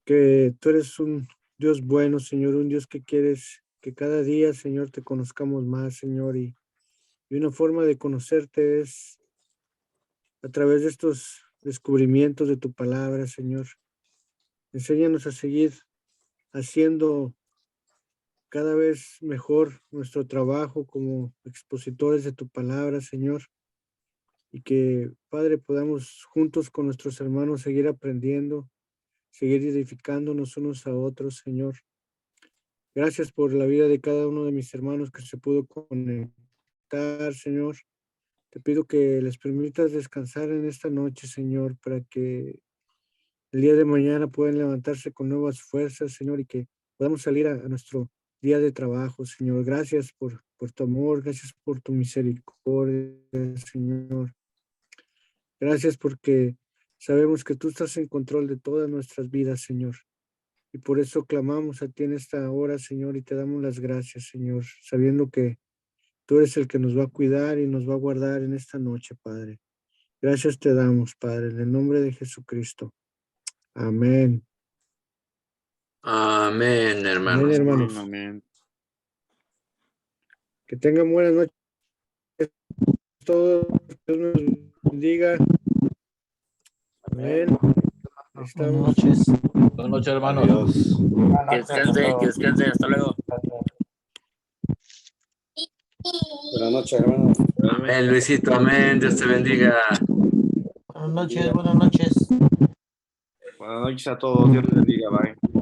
Speaker 1: que tú eres un Dios bueno, Señor, un Dios que quieres que cada día, Señor, te conozcamos más, Señor, y una forma de conocerte es a través de estos descubrimientos de tu palabra, Señor. Enséñanos a seguir haciendo cada vez mejor nuestro trabajo como expositores de tu palabra, Señor, y que, Padre, podamos juntos con nuestros hermanos seguir aprendiendo, seguir edificándonos unos a otros, Señor. Gracias por la vida de cada uno de mis hermanos que se pudo conectar, Señor. Te pido que les permitas descansar en esta noche, Señor, para que el día de mañana puedan levantarse con nuevas fuerzas, Señor, y que podamos salir a nuestro día de trabajo, Señor. Gracias por tu amor, gracias por tu misericordia, Señor. Gracias porque sabemos que tú estás en control de todas nuestras vidas, Señor. Y por eso clamamos a ti en esta hora, Señor, y te damos las gracias, Señor, sabiendo que tú eres el que nos va a cuidar y nos va a guardar en esta noche, Padre. Gracias te damos, Padre, en el nombre de Jesucristo. Amén.
Speaker 3: Amén, hermanos.
Speaker 1: Amén, hermanos.
Speaker 2: Amén.
Speaker 1: Que tengan buenas noches todos. Dios nos bendiga. Amén. Estamos.
Speaker 8: Buenas noches, hermanos.
Speaker 6: Adiós.
Speaker 7: Que descanse, hasta luego.
Speaker 9: Buenas noches, hermano.
Speaker 3: Amén, Luisito, amén. Dios te bendiga.
Speaker 8: Buenas noches, buenas noches.
Speaker 9: Buenas noches a todos. Dios les bendiga. Bye.